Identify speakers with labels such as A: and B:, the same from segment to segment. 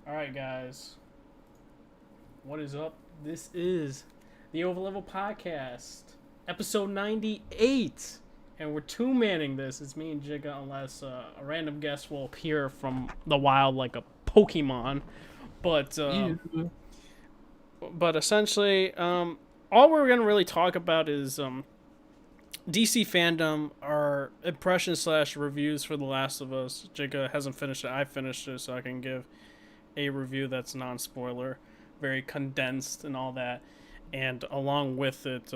A: All right, guys. What is up? This is the Overleveled podcast, episode 98. And we're two-manning this. It's me and Jigga, unless a random guest will appear from the wild like a Pokemon. But
B: Yeah.
A: but essentially, all we're gonna really talk about is DC fandom, our impressions slash reviews for The Last of Us. Jigga hasn't finished it. I finished it, so I can give a review that's non-spoiler, very condensed and all that, and along with it,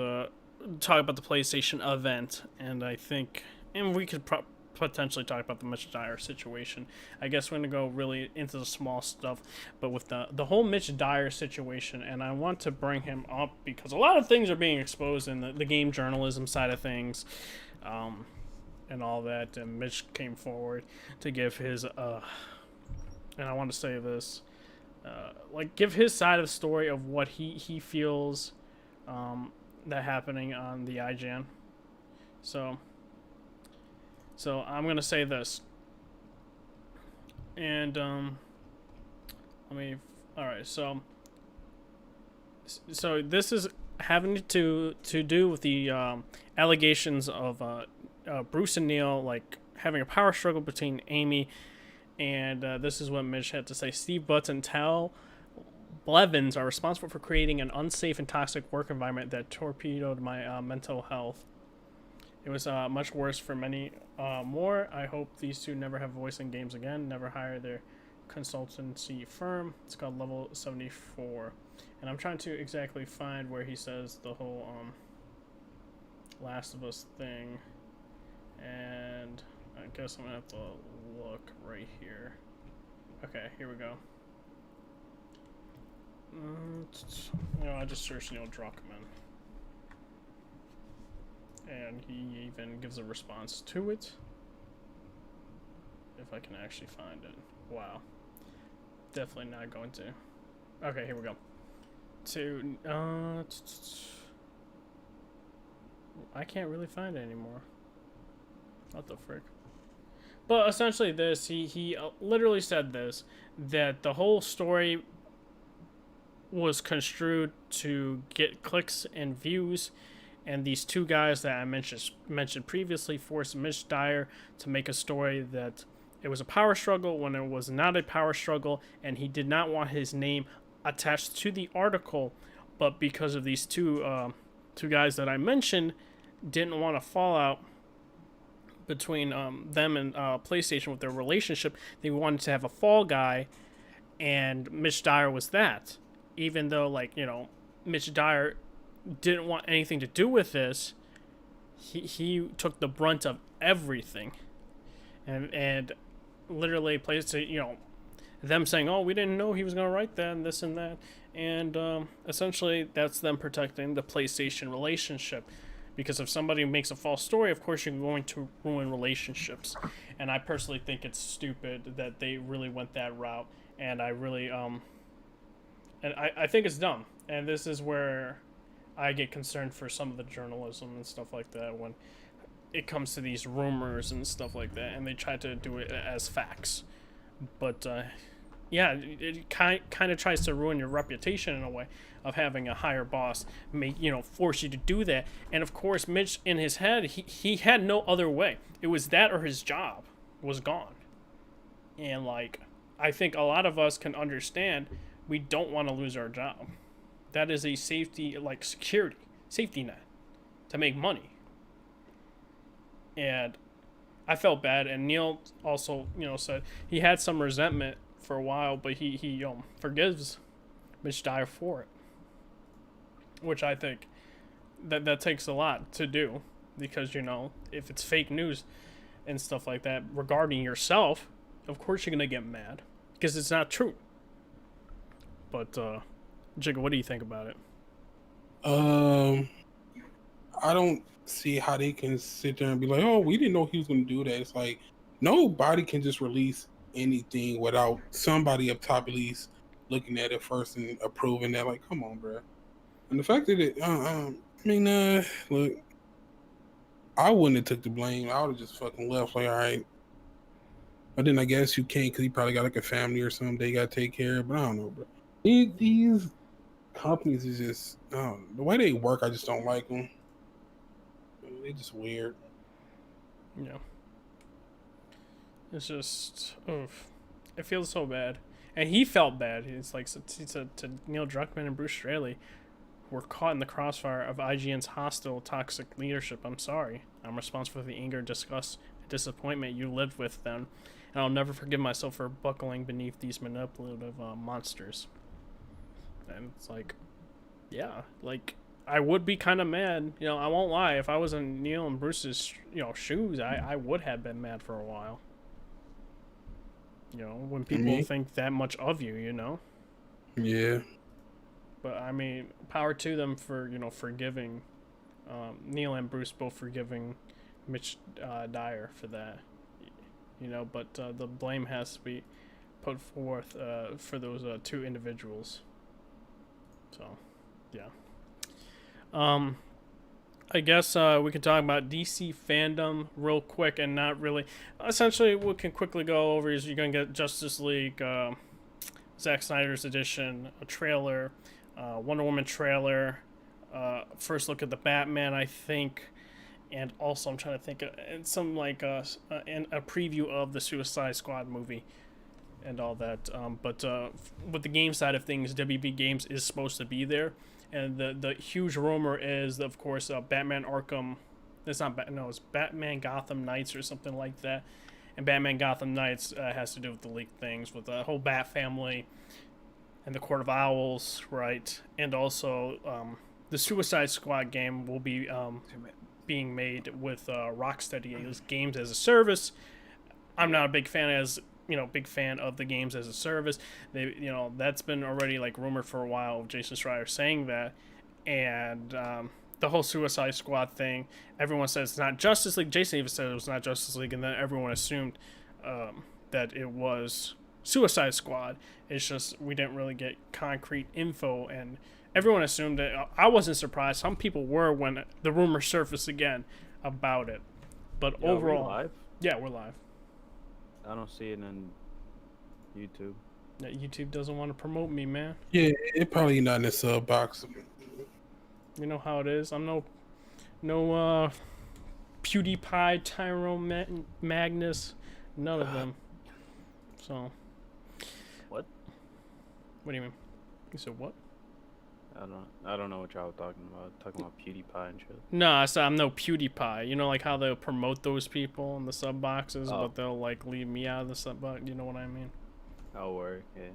A: talk about the PlayStation event, and I think, and we could potentially talk about the Mitch Dyer situation. I guess we're gonna go really into the small stuff, but with the whole Mitch Dyer situation, and I want to bring him up because a lot of things are being exposed in the game journalism side of things. And all that, and Mitch came forward to give his and I want to say this, like give his side of the story of what he feels that happening on the IGN. So I'm gonna say this, and let me. All right, so this is having to do with the allegations of Bruce and Neil like having a power struggle between Amy. And this is what Mitch had to say. Steve Butts and Tal Blevins are responsible for creating an unsafe and toxic work environment that torpedoed my mental health. It was much worse for many more. I hope these two never have a voice in games again. Never hire their consultancy firm. It's called Level 74. And I'm trying to exactly find where he says the whole Last of Us thing. And I guess I'm gonna have to look right here. Okay, here we go. I just searched Neil Druckmann, and he even gives a response to it. If I can actually find it. Wow. Definitely not going to. Okay, here we go. I can't really find it anymore. What the frick? But essentially, he literally said this, that the whole story was construed to get clicks and views, and these two guys that I mentioned previously forced Mitch Dyer to make a story that it was a power struggle when it was not a power struggle, and he did not want his name attached to the article, but because of these two guys that I mentioned, didn't want to fall out between them and PlayStation with their relationship. They wanted to have a fall guy, and Mitch Dyer was that. Even though, like, Mitch Dyer didn't want anything to do with this, he took the brunt of everything, and literally PlayStation, them saying, "Oh, we didn't know he was gonna write that and this and that," and essentially that's them protecting the PlayStation relationship. Because if somebody makes a false story, of course you're going to ruin relationships. And I personally think it's stupid that they really went that route. And I really, and I think it's dumb. And this is where I get concerned for some of the journalism and stuff like that when it comes to these rumors and stuff like that. And they try to do it as facts. But yeah, it kind of tries to ruin your reputation in a way of having a higher boss force you to do that. And of course, Mitch in his head, he had no other way. It was that or his job was gone. And like, I think a lot of us can understand we don't want to lose our job. That is a safety, like security, safety net to make money. And I felt bad, and Neil also, said he had some resentment for a while, but he forgives Mitch Dyer for it, which I think that takes a lot to do, because if it's fake news and stuff like that regarding yourself, of course you're gonna get mad because it's not true. But Jigga, what do you think about it?
B: Um, I don't see how they can sit there and be like, "Oh, we didn't know he was going to do that." It's like nobody can just release anything without somebody up top at least looking at it first and approving that. Like, come on, bro. And the fact that look, I wouldn't have took the blame. I would have just fucking left. Like, all right, But then I guess you can't because he probably got like a family or something they got to take care of. But I don't know, bro. These companies is just I don't know, the way they work. I just don't like them. They just weird.
A: Yeah. It's just, oof. It feels so bad. And he felt bad. It's like, he said to Neil Druckmann and Bruce Straley, were caught in the crossfire of IGN's hostile, toxic leadership. I'm sorry. I'm responsible for the anger, disgust, and disappointment you lived with then. And I'll never forgive myself for buckling beneath these manipulative monsters. And it's like, yeah, like, I would be kind of mad. You know, I won't lie. If I was in Neil and Bruce's, shoes, I would have been mad for a while. You know, when people think that much of you,
B: Yeah.
A: But I mean, power to them for forgiving Neil and Bruce, both forgiving Mitch Dyer for that. But the blame has to be put forth for those two individuals. So, yeah. I guess we can talk about DC fandom real quick and not really. Essentially, we can quickly go over is you're going to get Justice League, Zack Snyder's edition, a trailer, Wonder Woman trailer, first look at the Batman, I think, and also I'm trying to think, and some like and a preview of the Suicide Squad movie and all that. But with the game side of things, WB Games is supposed to be there. And the huge rumor is, of course, Batman Arkham. It's Batman Gotham Knights or something like that. And Batman Gotham Knights has to do with the leaked things with the whole Bat family and the Court of Owls, right? And also the Suicide Squad game will be being made with Rocksteady Games as a Service. I'm not a big fan of the games as a service. They, that's been already like rumored for a while. Jason Schreier saying that, and the whole Suicide Squad thing. Everyone says it's not Justice League. Jason even said it was not Justice League, and then everyone assumed that it was Suicide Squad. It's just we didn't really get concrete info, and everyone assumed it. I wasn't surprised. Some people were when the rumor surfaced again about it, but overall,
C: we're live?
A: Yeah, we're live.
C: I don't see it on YouTube.
A: YouTube doesn't want to promote me, man.
B: Yeah, it probably not in the sub box.
A: You know how it is. I'm no PewDiePie, Tyrone Magnus, none of them. So.
C: What?
A: What do you mean? You said what?
C: I don't know what y'all talking about. Talking about PewDiePie and shit.
A: No, I said I'm no PewDiePie. You know, like how they'll promote those people in the sub boxes, but they'll like leave me out of the sub box. You know what I mean?
C: Oh, word, yeah.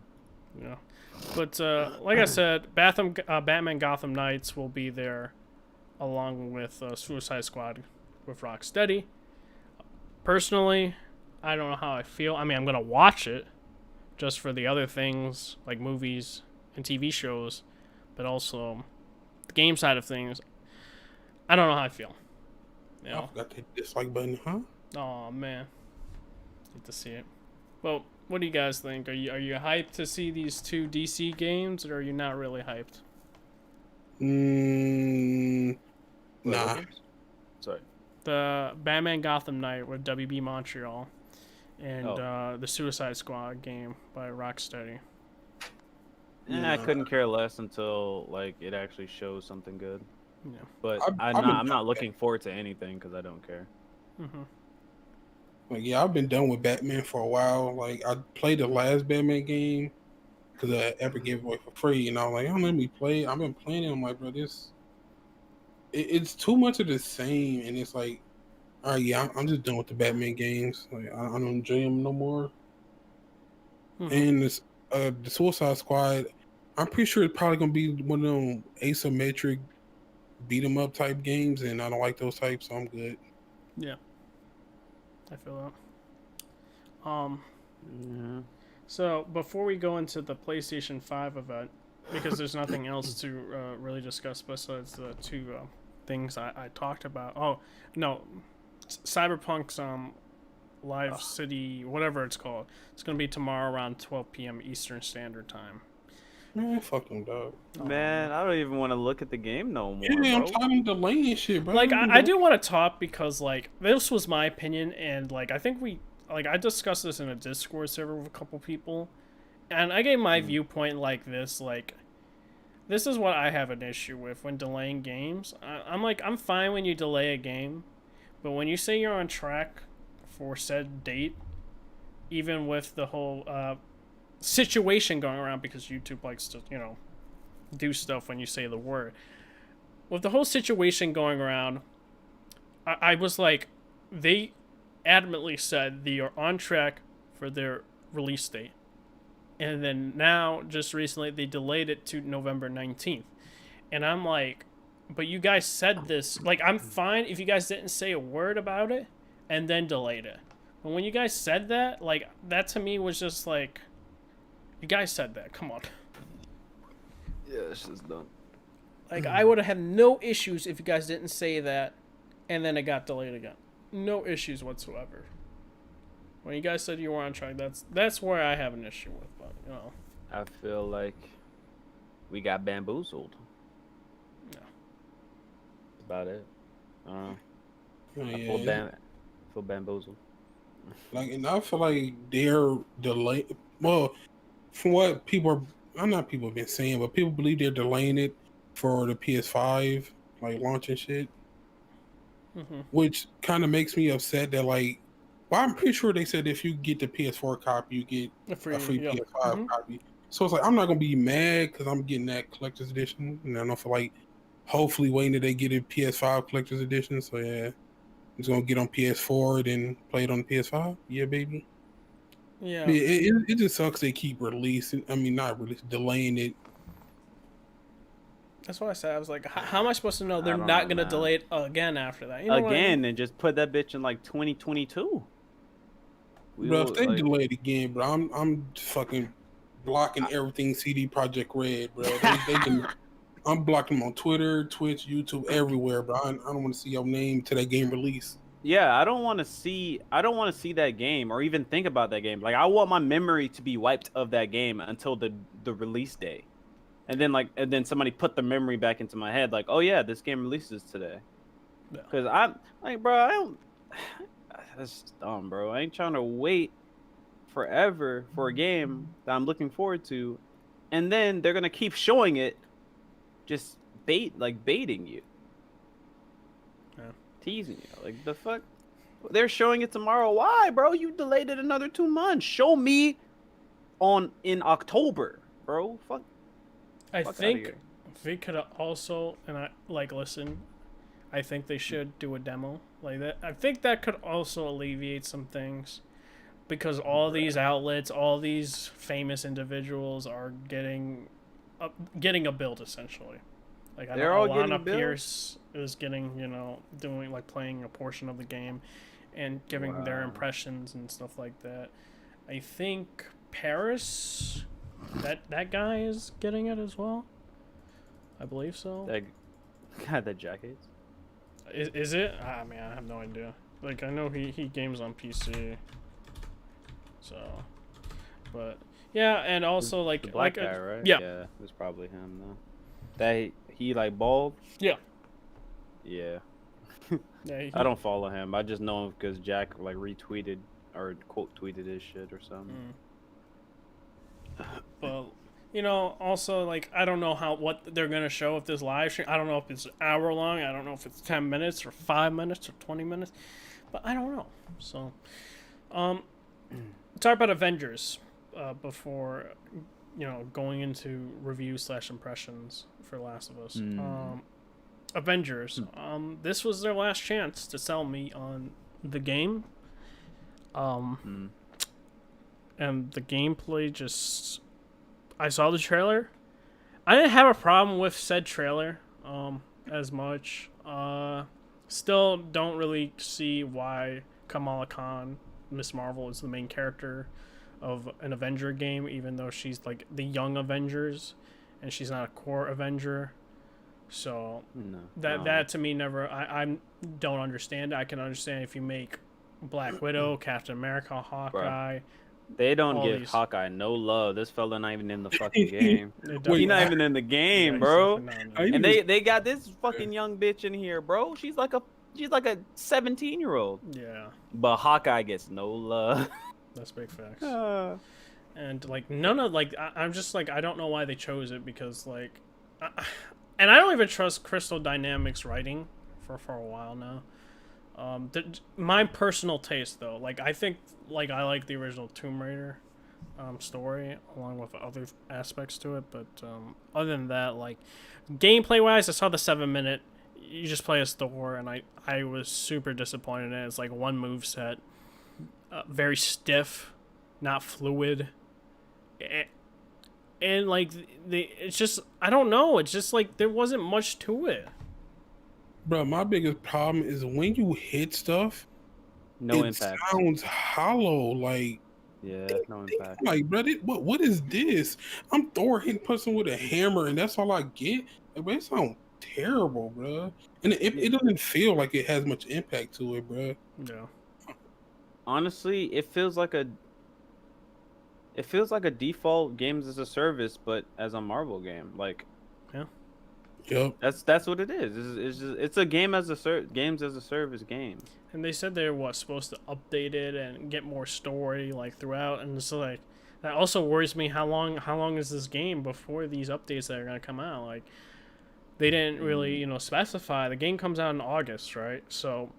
A: Yeah. But like I said, Batman Gotham Knights will be there, along with Suicide Squad with Rocksteady. Personally, I don't know how I feel. I mean, I'm gonna watch it, just for the other things like movies and TV shows. But also, the game side of things, I don't know how I feel.
B: I forgot the dislike button, huh?
A: Oh man, hate to see it. Well, what do you guys think? Are you hyped to see these two DC games, or are you not really hyped?
B: Nah.
C: Sorry.
A: The Batman Gotham Knight with WB Montreal, and the Suicide Squad game by Rocksteady.
C: I couldn't care less until like it actually shows something good.
A: Yeah.
C: But I'm not looking forward to anything because I don't care.
A: Mm-hmm.
B: Like, yeah, I've been done with Batman for a while. Like, I played the last Batman game because I ever gave it away for free, and I was like, "Oh, let me play." I've been playing it. I'm like, bro, it's too much of the same, and it's like, all right, yeah, I'm just done with the Batman games. Like, I don't enjoy them no more.
A: Mm-hmm.
B: And this. The Suicide Squad, I'm pretty sure it's probably gonna be one of them asymmetric beat 'em up type games, and I don't like those types, so I'm good.
A: Yeah, I feel that.
C: Yeah.
A: So before we go into the PlayStation 5 event, because there's nothing else to really discuss besides the two things I talked about. Oh no, Cyberpunk's Live City, whatever it's called. It's gonna be tomorrow around 12 p.m. Eastern Standard Time.
B: Man, fuck them, dog.
C: Man, I don't even want to look at the game no more.
B: Yeah, I'm
C: bro.
B: tired of delaying shit, bro.
A: Like, I do want to talk because, like, this was my opinion, and, like, I think we like I discussed this in a Discord server with a couple people, and I gave my viewpoint like this. Like, this is what I have an issue with when delaying games. I'm like, I'm fine when you delay a game, but when you say you're on track for said date, even with the whole situation going around, because YouTube likes to, do stuff when you say the word. With the whole situation going around, I was like, they adamantly said they are on track for their release date. And then now, just recently, they delayed it to November 19th. And I'm like, but you guys said this. Like, I'm fine if you guys didn't say a word about it and then delayed it. But when you guys said that, like, that to me was just like, you guys said that. Come on.
C: Yeah, it's just done.
A: Like, I would have had no issues if you guys didn't say that and then it got delayed again. No issues whatsoever. When you guys said you were on track, that's where I have an issue with. But,
C: I feel like we got bamboozled.
A: Yeah.
C: That's about it.
B: Yeah.
C: I feel bamboozled.
B: Like, and I feel like they're delayed. Well, from what I'm not people have been saying, but people believe they're delaying it for the PS5, like launch and shit.
A: Mm-hmm.
B: Which kind of makes me upset that, like, well, I'm pretty sure they said if you get the PS4 copy, you get a free PS5 copy. So it's like, I'm not going to be mad because I'm getting that collector's edition. And I don't feel like hopefully waiting till they get a PS5 collector's edition. So yeah, I'm just going to get on PS4 then play it on the PS5. Yeah, baby.
A: Yeah.
B: But it just sucks they keep delaying it.
A: That's what I said. I was like, how am I supposed to know they're not going to delay it again after that? You know
C: again, and just put that bitch in like 2022.
B: Bro, if they delay it again, bro, I'm fucking blocking everything CD Projekt Red, bro. I'm blocking them on Twitter, Twitch, YouTube, everywhere, bro. I don't want to see your name to that game release.
C: Yeah, I don't want to see that game or even think about that game. Like, I want my memory to be wiped of that game until the release day. And then somebody put the memory back into my head, like, oh yeah, this game releases today. Because I'm like, bro, that's dumb, bro. I ain't trying to wait forever for a game that I'm looking forward to, and then they're gonna keep showing it, just baiting you, teasing you. Like, the fuck? They're showing it tomorrow. Why, bro? You delayed it another 2 months. Show me in October, bro. Fuck.
A: I think they could also, and I think they should do a demo like that. I think that could also alleviate some things, because all these outlets, all these famous individuals are getting a build essentially. Like, I know Alana Pierce is getting, doing, like, playing a portion of the game and giving their impressions and stuff like that. I think Paris, that guy is getting it as well. I believe so.
C: That guy that jackets.
A: Is it? I mean, I have no idea. Like, I know he games on PC. So, but yeah, and also like
C: the black guy, right?
A: Yeah,
C: it was probably him though. That he like bald.
A: Yeah.
C: Yeah.
A: Yeah.
C: I don't follow him. I just know him because Jack like retweeted or quote tweeted his shit or something.
A: But also, like, I don't know what they're gonna show with this live stream. I don't know if it's an hour long. I don't know if it's 10 minutes or 5 minutes or 20 minutes, but I don't know. So, talk about Avengers before going into review/impressions for Last of Us. Avengers. This was their last chance to sell me on the game. And the gameplay just. I saw the trailer. I didn't have a problem with said trailer as much. Still don't really see why Kamala Khan, Miss Marvel, is the main character of an Avenger game, even though she's like the young Avengers and she's not a core Avenger. So that to me never. I don't understand. I can understand if you make Black Widow, Captain America, Hawkeye.
C: They don't give Hawkeye no love. This fella not even in the fucking game. He's not even in the game, bro. And they got this fucking young bitch in here, bro. She's like a she's like a 17-year-old.
A: Yeah,
C: But Hawkeye gets no love.
A: that's big facts.
C: Uh,
A: And like none of like I'm just like I don't know why they chose it because like, and I don't even trust Crystal Dynamics writing for a while now. My personal taste though, like I think like I like the original Tomb Raider story along with other aspects to it, but other than that, like gameplay wise, I saw the 7 minute. You just play as Thor, and I was super disappointed in it. It's like one move set, very stiff, not fluid, and like it's just I don't know. It's just like there wasn't much to it.
B: Bro, my biggest problem is when you hit stuff,
C: no
B: it
C: impact.
B: sounds hollow. Like,
C: Yeah, no impact.
B: like, bro, what is this? I'm Thor hitting person with a hammer, and that's all I get. Like, bro, it sounds terrible, bro. And it doesn't feel like it has much impact to it, bro.
A: Yeah.
C: Honestly, it feels like a default games as a service, but as a Marvel game. Like,
A: Yeah.
B: Yep.
C: that's what it is. It's a games as a service game.
A: And they said they were supposed to update it and get more story like throughout, and it's like that also worries me. How long is this game before these updates that are gonna come out? Like they didn't really specify. The game comes out in August, right? So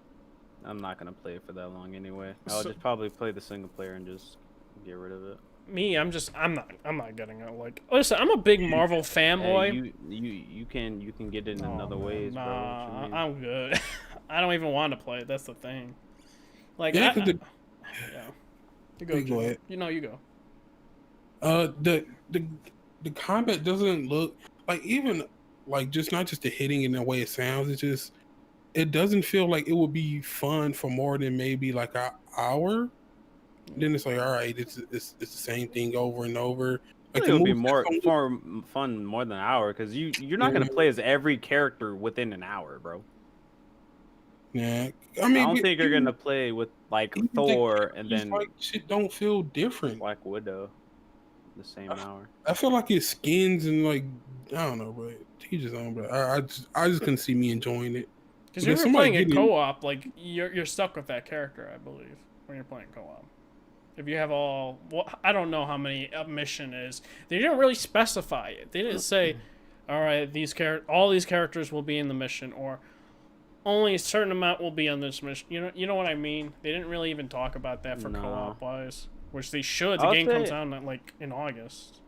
C: I'm not gonna play it for that long anyway. I'll just probably play the single player and just get rid of it.
A: me, I'm not getting it. Like listen, I'm a big Marvel fanboy.
C: Hey, you can get it in other ways, bro. What you mean?
A: I'm good. I don't even want to play it. That's the thing. Like
B: Yeah,
A: yeah. You go.
B: Go ahead.
A: You go.
B: The combat doesn't look like even like just not just the hitting and the way it sounds. It doesn't feel like it would be fun for more than maybe like an hour. Then it's like, all right, it's the same thing over and over.
C: Like it would be more fun more than an hour because you're not gonna play as every character within an hour, bro.
B: Yeah,
C: I don't think you're gonna play with like Thor and then
B: like shit don't feel different.
C: Black Widow, the same hour.
B: I feel like it's skins and like I don't know, but he just on, bro. I just couldn't see me enjoying it.
A: Because if you're playing it co-op, like you're stuck with that character, I believe, when you're playing co-op. If you have I don't know how many a mission is. They didn't really specify it. They didn't say, all right, all these characters will be in the mission, or only a certain amount will be on this mission. You know what I mean? They didn't really even talk about that for co-op wise, which they should. The game comes out like in August.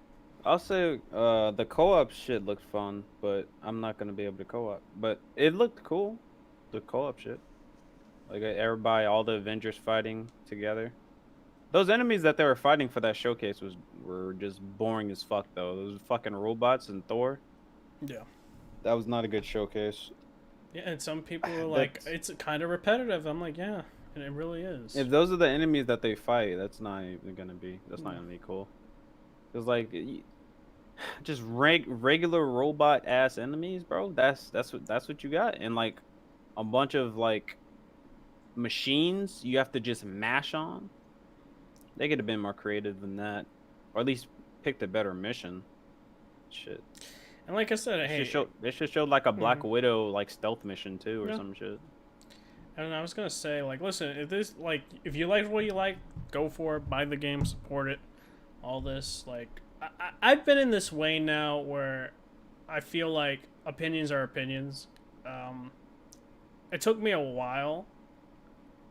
C: I'll say the co-op shit looked fun, but I'm not gonna be able to co-op. But it looked cool, the co-op shit. Like everybody, all the Avengers fighting together. Those enemies that they were fighting for that showcase were just boring as fuck though. Those fucking robots and Thor.
A: Yeah.
C: That was not a good showcase.
A: Yeah, and some people are like, it's kind of repetitive. I'm like, yeah, and it really is.
C: If those are the enemies that they fight, that's not even gonna be. That's not gonna be cool. Cause like, just regular robot ass enemies, bro. That's what you got, and like, a bunch of like machines you have to just mash on. They could have been more creative than that, or at least picked a better mission. Shit.
A: And like I said,
C: they should show like a Black Widow like stealth mission too, or some shit.
A: And I was gonna say, like, listen, if you like what you like, go for it, buy the game, support it, all this. Like, I've been in this way now where I feel like opinions are opinions. It took me a while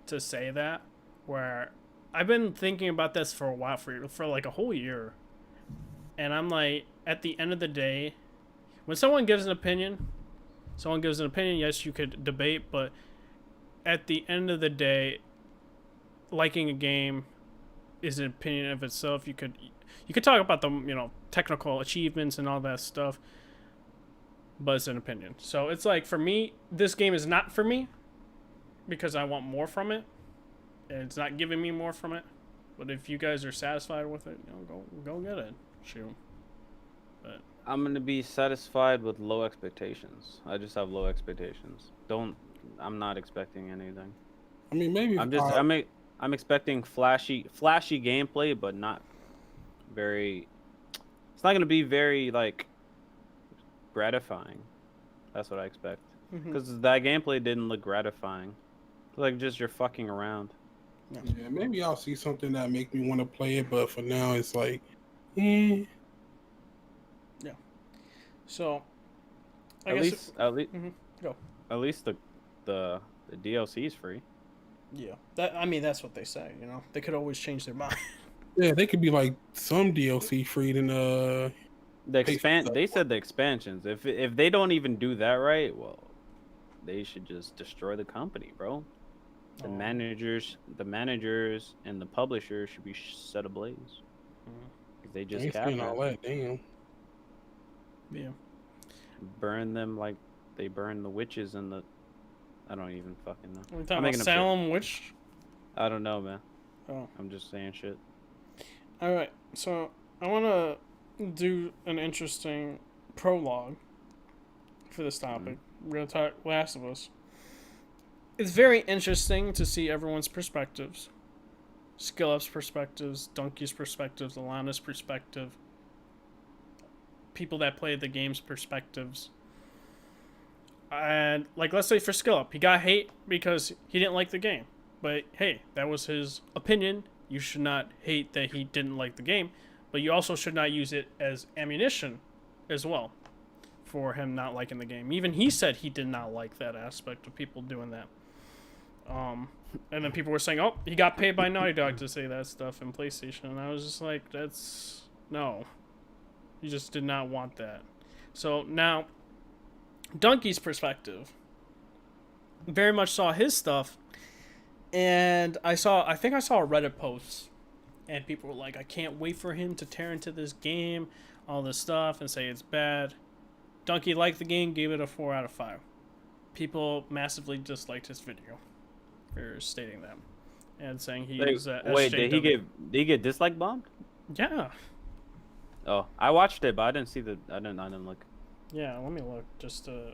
A: to say that, where I've been thinking about this for a while, for like a whole year, and I'm like, at the end of the day, when someone gives an opinion, yes, you could debate, but at the end of the day, liking a game is an opinion of itself. You could talk about the technical achievements and all that stuff, but it's an opinion. So it's like, for me, this game is not for me because I want more from it, and it's not giving me more from it. But if you guys are satisfied with it, go get it. Shoot. But
C: I'm gonna be satisfied with low expectations. I just have low expectations. I'm not expecting anything.
B: I mean, maybe
C: I'm expecting flashy gameplay, but not very. It's not gonna be very like gratifying. That's what I expect. because that gameplay didn't look gratifying. Like just you're fucking around.
B: Yeah, maybe I'll see something that make me want to play it, but for now it's like, eh.
A: Yeah. So, I
C: At
A: guess
C: least,
A: go.
C: at least the DLC is free.
A: Yeah. I mean, that's what they say. You know, they could always change their mind.
B: Yeah, they could be like some DLC free than
C: The
B: pay for stuff.
C: They said the expansions. If they don't even do that right, well, they should just destroy the company, bro. The managers, and the publishers should be set ablaze. They
B: I
C: just
B: ain't saying all that. Damn.
A: Yeah.
C: burn them like they burn the witches and the. I don't even fucking know.
A: We're talking about Salem Witch.
C: I don't know, man.
A: Oh.
C: I'm just saying shit.
A: All right. So I want to do an interesting prologue for this topic. We're gonna talk Last of Us. It's very interesting to see everyone's perspectives. Skill Up's perspectives, Donkey's perspectives, Alana's perspective, people that played the game's perspectives. And, like, let's say for Skill Up, he got hate because he didn't like the game. But, hey, that was his opinion. You should not hate that he didn't like the game. But you also should not use it as ammunition as well for him not liking the game. Even he said he did not like that aspect of people doing that. And then people were saying, oh, he got paid by Naughty Dog to say that stuff in PlayStation. And I was just like, no. You just did not want that. So now, Donkey's perspective very much saw his stuff. And I think I saw a Reddit post. And people were like, I can't wait for him to tear into this game, all this stuff, and say it's bad. Donkey liked the game, gave it a 4 out of 5. People massively disliked his video for stating that and saying he was
C: wait,
A: SJW.
C: did he get dislike bombed?
A: Yeah.
C: Oh, I watched it, but I didn't see I didn't look.
A: Yeah, let me look just to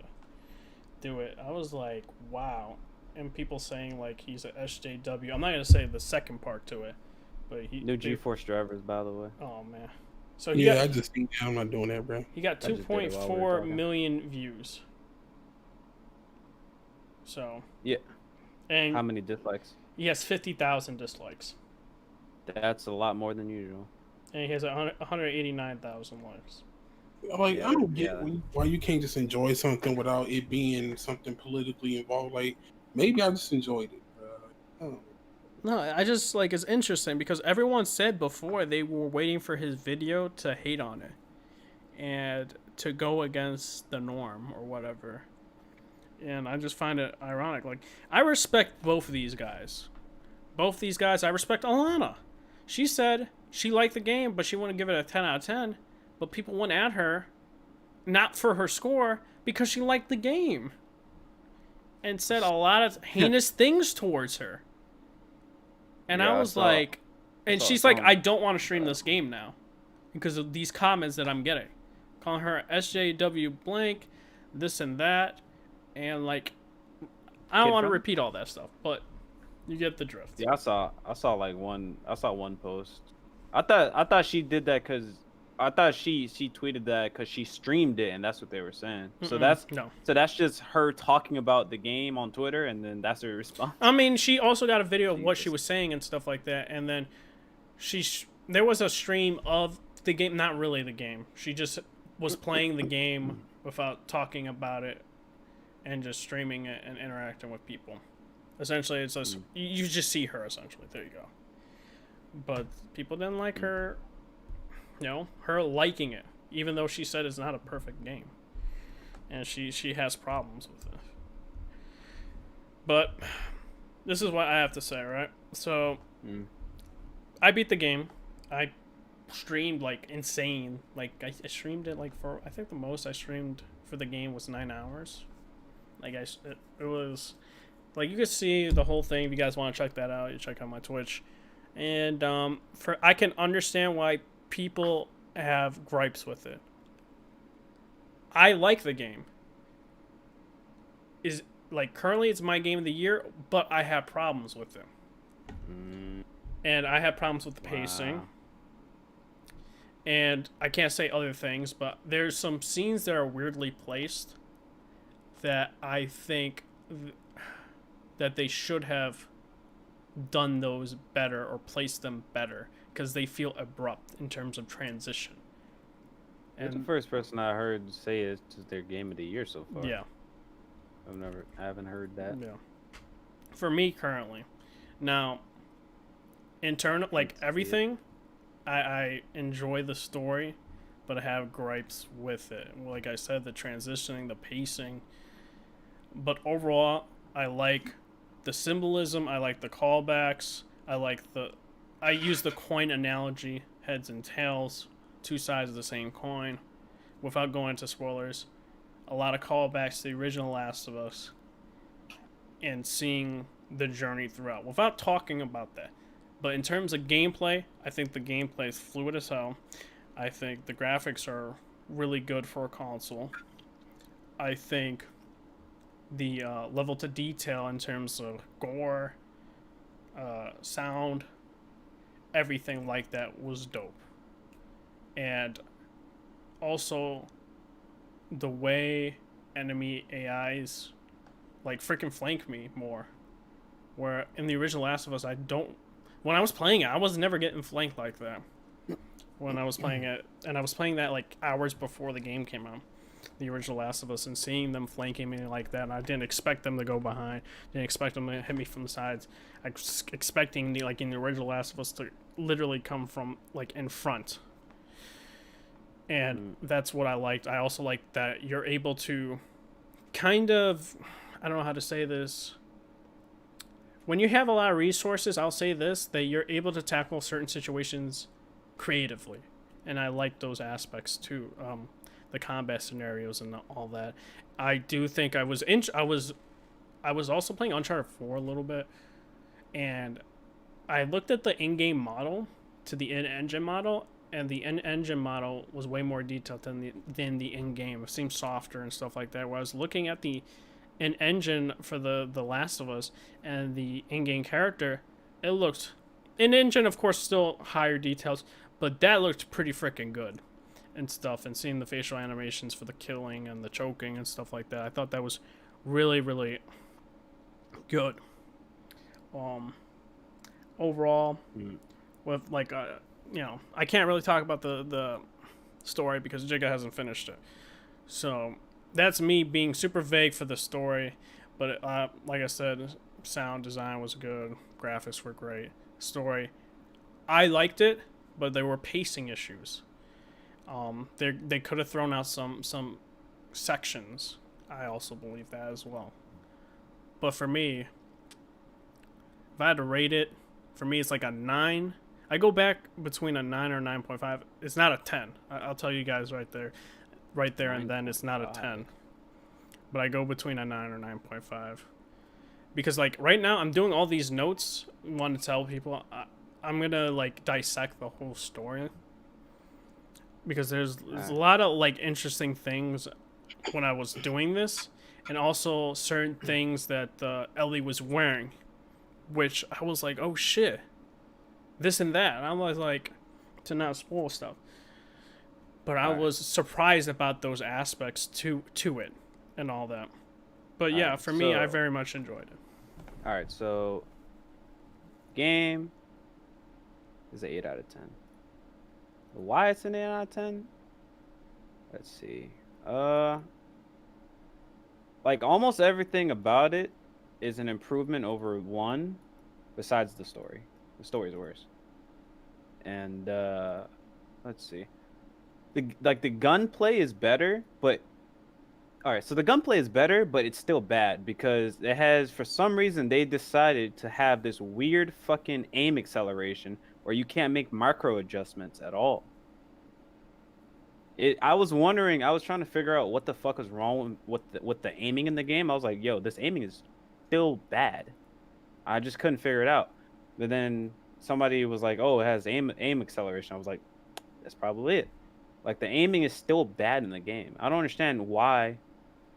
A: do it. I was like, wow. And people saying like he's a SJW. I'm not gonna say the second part to it, but
C: New GeForce drivers, by the way.
A: Oh man. So
B: I just think I'm not doing that, bro.
A: He got 2.4 million views. So.
C: Yeah.
A: And
C: how many dislikes?
A: He has 50,000 dislikes.
C: That's a lot more than usual.
A: And he has 189,000 likes.
B: Like, I don't get why you can't just enjoy something without it being something politically involved. Like, maybe I just enjoyed it. I don't know.
A: No, I just, like, it's interesting because everyone said before they were waiting for his video to hate on it and to go against the norm or whatever. And I just find it ironic. Like, I respect both of these guys. I respect Alana. She said she liked the game, but she wouldn't give it a 10 out of 10. But people went at her, not for her score, because she liked the game. And said a lot of heinous things towards her. And I was like... And she's like, I don't want to stream this game now. Because of these comments that I'm getting. Calling her SJW blank, this and that. And, like, I don't want to repeat all that stuff, but you get the drift.
C: Yeah, I saw one post. I thought she did that because I thought she tweeted that because she streamed it, and that's what they were saying. So that's just her talking about the game on Twitter, and then that's her response.
A: I mean, she also got a video of what she was saying and stuff like that, and then there was a stream of the game, not really the game. She just was playing the game without talking about it, and just streaming it and interacting with people. Essentially, it's just you just see her. Essentially, there you go. But people didn't like her. You know, her liking it, even though she said it's not a perfect game, and she has problems with it. But this is what I have to say, right? So, I beat the game. I streamed like insane. Like I streamed it like for I think the most I streamed for the game was 9 hours. Like it was like you could see the whole thing. If you guys want to check that out, you check out my Twitch. And I can understand why people have gripes with it. I like the game. Is like currently it's my game of the year, but I have problems with it. And I have problems with the pacing. Wow. And I can't say other things, but there's some scenes that are weirdly placed that I think that they should have done those better or placed them better because they feel abrupt in terms of transition.
C: You're the
A: And
C: first person I heard say it's their game of the year so far.
A: yeah,
C: I haven't heard that.
A: yeah. For me currently, now, internal like everything, I enjoy the story, but I have gripes with it. Like I said, the transitioning, the pacing. But overall, I like the symbolism. I like the callbacks. I use the coin analogy, heads and tails, two sides of the same coin. Without going into spoilers, a lot of callbacks to the original Last of Us, and seeing the journey throughout. Without talking about that, but in terms of gameplay, I think the gameplay is fluid as hell. I think the graphics are really good for a console. I think the level to detail in terms of gore, sound, everything like that was dope. And also, the way enemy AIs like freaking flank me more. Where in the original Last of Us, when I was playing it, I was never getting flanked like that. When I was playing it, and I was playing that like hours before the game came out, the original Last of Us, and seeing them flanking me like that, and I didn't expect them to go behind, didn't expect them to hit me from the sides. I was expecting like in the original Last of Us to literally come from like in front. And that's what I liked. I also liked that you're able to kind of, I don't know how to say this. When you have a lot of resources, I'll say this, that you're able to tackle certain situations creatively. And I like those aspects too. The combat scenarios and all that. I do think I was also playing Uncharted 4 a little bit, and I looked at the in-game model to the in-engine model, and the in-engine model was way more detailed than the in-game. It seemed softer and stuff like that. Where I was looking at the in-engine for the Last of Us and the in-game character, it looked in-engine, of course, still higher details, but that looked pretty freaking good and stuff. And seeing the facial animations for the killing and the choking and stuff like that, I thought that was really, really good. Overall, with like I can't really talk about the story because Jigga hasn't finished it, so that's me being super vague for the story. But like I said, sound design was good, graphics were great, story, I liked it, but there were pacing issues. They could have thrown out some sections. I also believe that as well. But for me, if I had to rate it, for me it's like a 9. I go back between a 9 or 9.5. It's not a 10. I'll tell you guys right there and then it's not a 10. But I go between a 9 or 9.5. Because like right now I'm doing all these notes. I want to tell people I'm gonna like dissect the whole story, because there's a lot of like interesting things when I was doing this, and also certain things that Ellie was wearing, which I was like, oh shit, this and that. And I was like, to not spoil stuff, but I was surprised about those aspects to it and all that. But yeah, for me, I very much enjoyed it.
C: All right, so game is an 8 out of 10. Why it's an 8 out of 10? Let's see. Like almost everything about it is an improvement over 1, besides the story. The story's worse. And let's see. The gunplay is better, but all right, so the gunplay is better, but it's still bad because it has, for some reason, they decided to have this weird fucking aim acceleration where you can't make micro adjustments at all. I was wondering, I was trying to figure out what the fuck was wrong with the aiming in the game. I was like, yo, this aiming is still bad. I just couldn't figure it out. But then somebody was like, oh, it has aim acceleration. I was like, that's probably it. Like, the aiming is still bad in the game. I don't understand why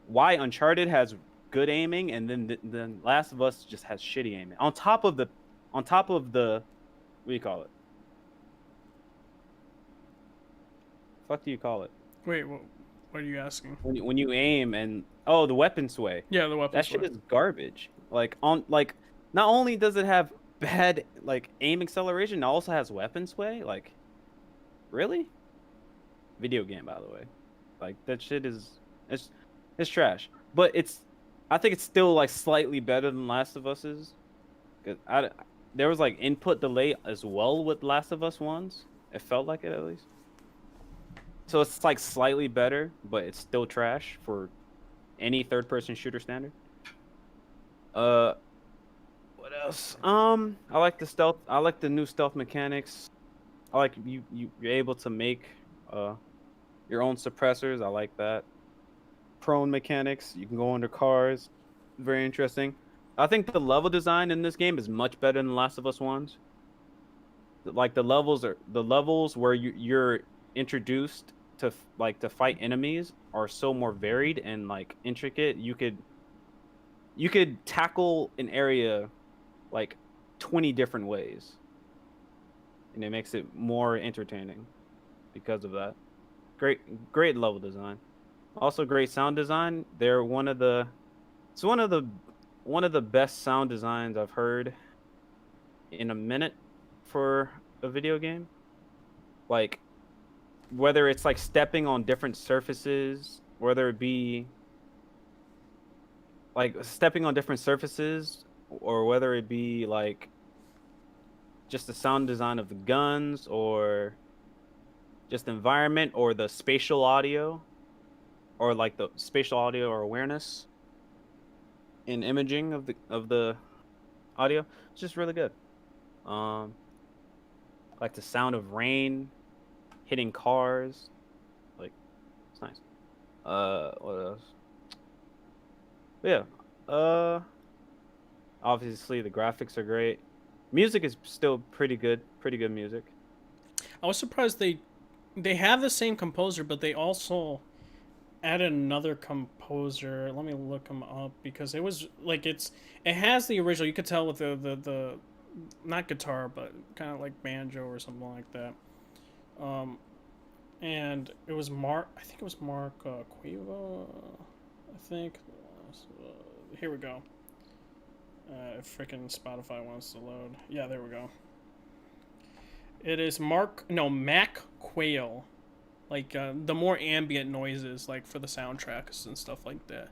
C: Uncharted has good aiming and then Last of Us just has shitty aiming. On top of the what do you call it? Fuck do you call it?
A: Wait, what What are you asking?
C: When you aim and the weapon sway.
A: Yeah, the weapon
C: That shit
A: sway.
C: is garbage. Not only does it have bad like aim acceleration, it also has weapon sway. Like, really? Video game, by the way. Like that shit is it's trash. But I think it's still like slightly better than Last of Us is. There was like input delay as well with Last of Us ones. It felt like it at least. So it's like slightly better, but it's still trash for any third-person shooter standard. What else? I like the stealth. I like the new stealth mechanics. I like you're able to make your own suppressors. I like that. Prone mechanics. You can go under cars. Very interesting. I think the level design in this game is much better than Last of Us ones. Like the levels where you're introduced to to fight enemies are so more varied and like intricate. You could tackle an area like 20 different ways, and it makes it more entertaining because of that. Great level design. Also great sound design. They're one of the best sound designs I've heard in a minute for a video game. Like whether it's like stepping on different surfaces, whether it be like stepping on different surfaces, or whether it be like just the sound design of the guns, or just environment, or the spatial audio, or like the spatial audio or awareness in imaging of the audio. It's just really good. Like the sound of rain hitting cars, like it's nice. What else? But yeah. Obviously the graphics are great. Music is still pretty good. Pretty good music.
A: I was surprised they have the same composer, but they also added another composer. Let me look him up because it was like it has the original. You could tell with the not guitar, but kind of like banjo or something like that. And it was Mark. I think it was Mark Cueva. I think. Here we go. Freaking Spotify wants to load. Yeah, there we go. It is Mac Quayle. Like the more ambient noises, like for the soundtracks and stuff like that,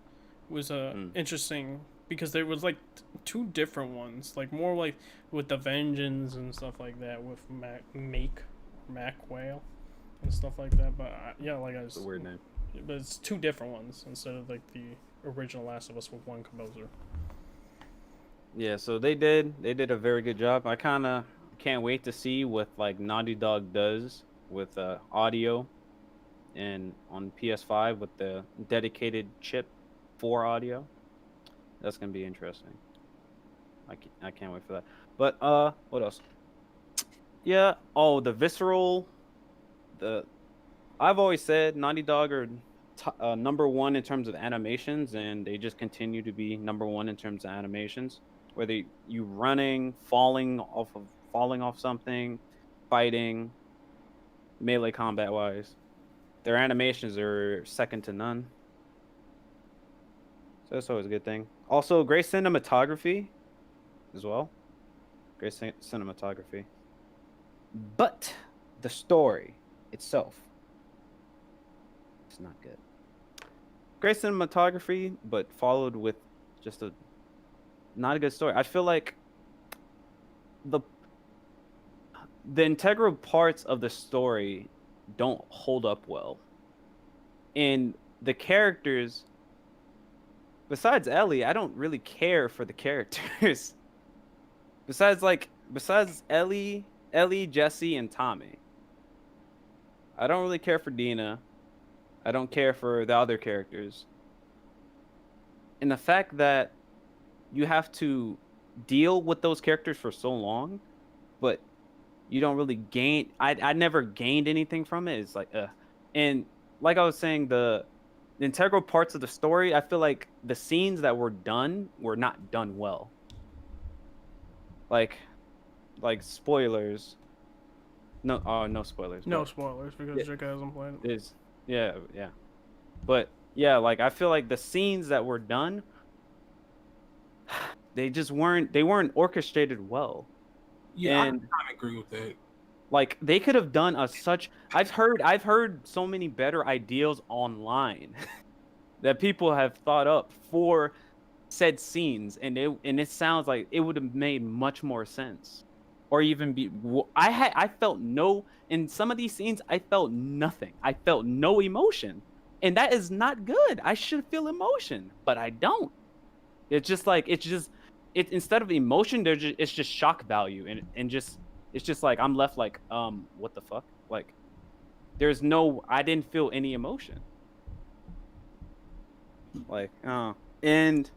A: was interesting because there was like two different ones, like more like with the Vengeance and stuff like that with Mac Quayle and stuff like that. But yeah, like I was.
C: It's a weird name.
A: But it's two different ones instead of like the original Last of Us with one composer.
C: Yeah, so they did a very good job. I kind of can't wait to see what like Naughty Dog does with audio and on PS5 with the dedicated chip for audio. That's going to be interesting. I can't wait for that. But what else? Yeah, the visceral I've always said Naughty Dog are number one in terms of animations, and they just continue to be number one in terms of animations. Whether you running, falling off something, fighting, melee combat wise, their animations are second to none. So that's always a good thing. Also, great cinematography as well. Great cinematography. But the story itself, it's not good. Great cinematography, but followed with just not a good story. I feel like the integral parts of the story don't hold up well. And the characters, besides Ellie, I don't really care for the characters. besides Ellie, Jesse, and Tommy. I don't really care for Dina. I don't care for the other characters. And the fact that you have to deal with those characters for so long, but you don't really gain. I never gained anything from it. It's like, and like I was saying, the integral parts of the story, I feel like the scenes that were done were not done well. Like spoilers. No, no spoilers.
A: No spoilers because Jake hasn't played it.
C: Yeah. But yeah, like I feel like the scenes that were done, they just weren't orchestrated well.
B: Yeah, I
C: And
B: kind of agree with that.
C: like they could have done a such I've heard so many better ideas online that people have thought up for said scenes, and it sounds like it would have made much more sense. Or even I felt no in some of these scenes. I felt nothing. I felt no emotion, and that is not good. I should feel emotion, but I don't. It's just like it instead of emotion, it's just shock value, and just it's just like I'm left like what the fuck, like there's no, I didn't feel any emotion, like and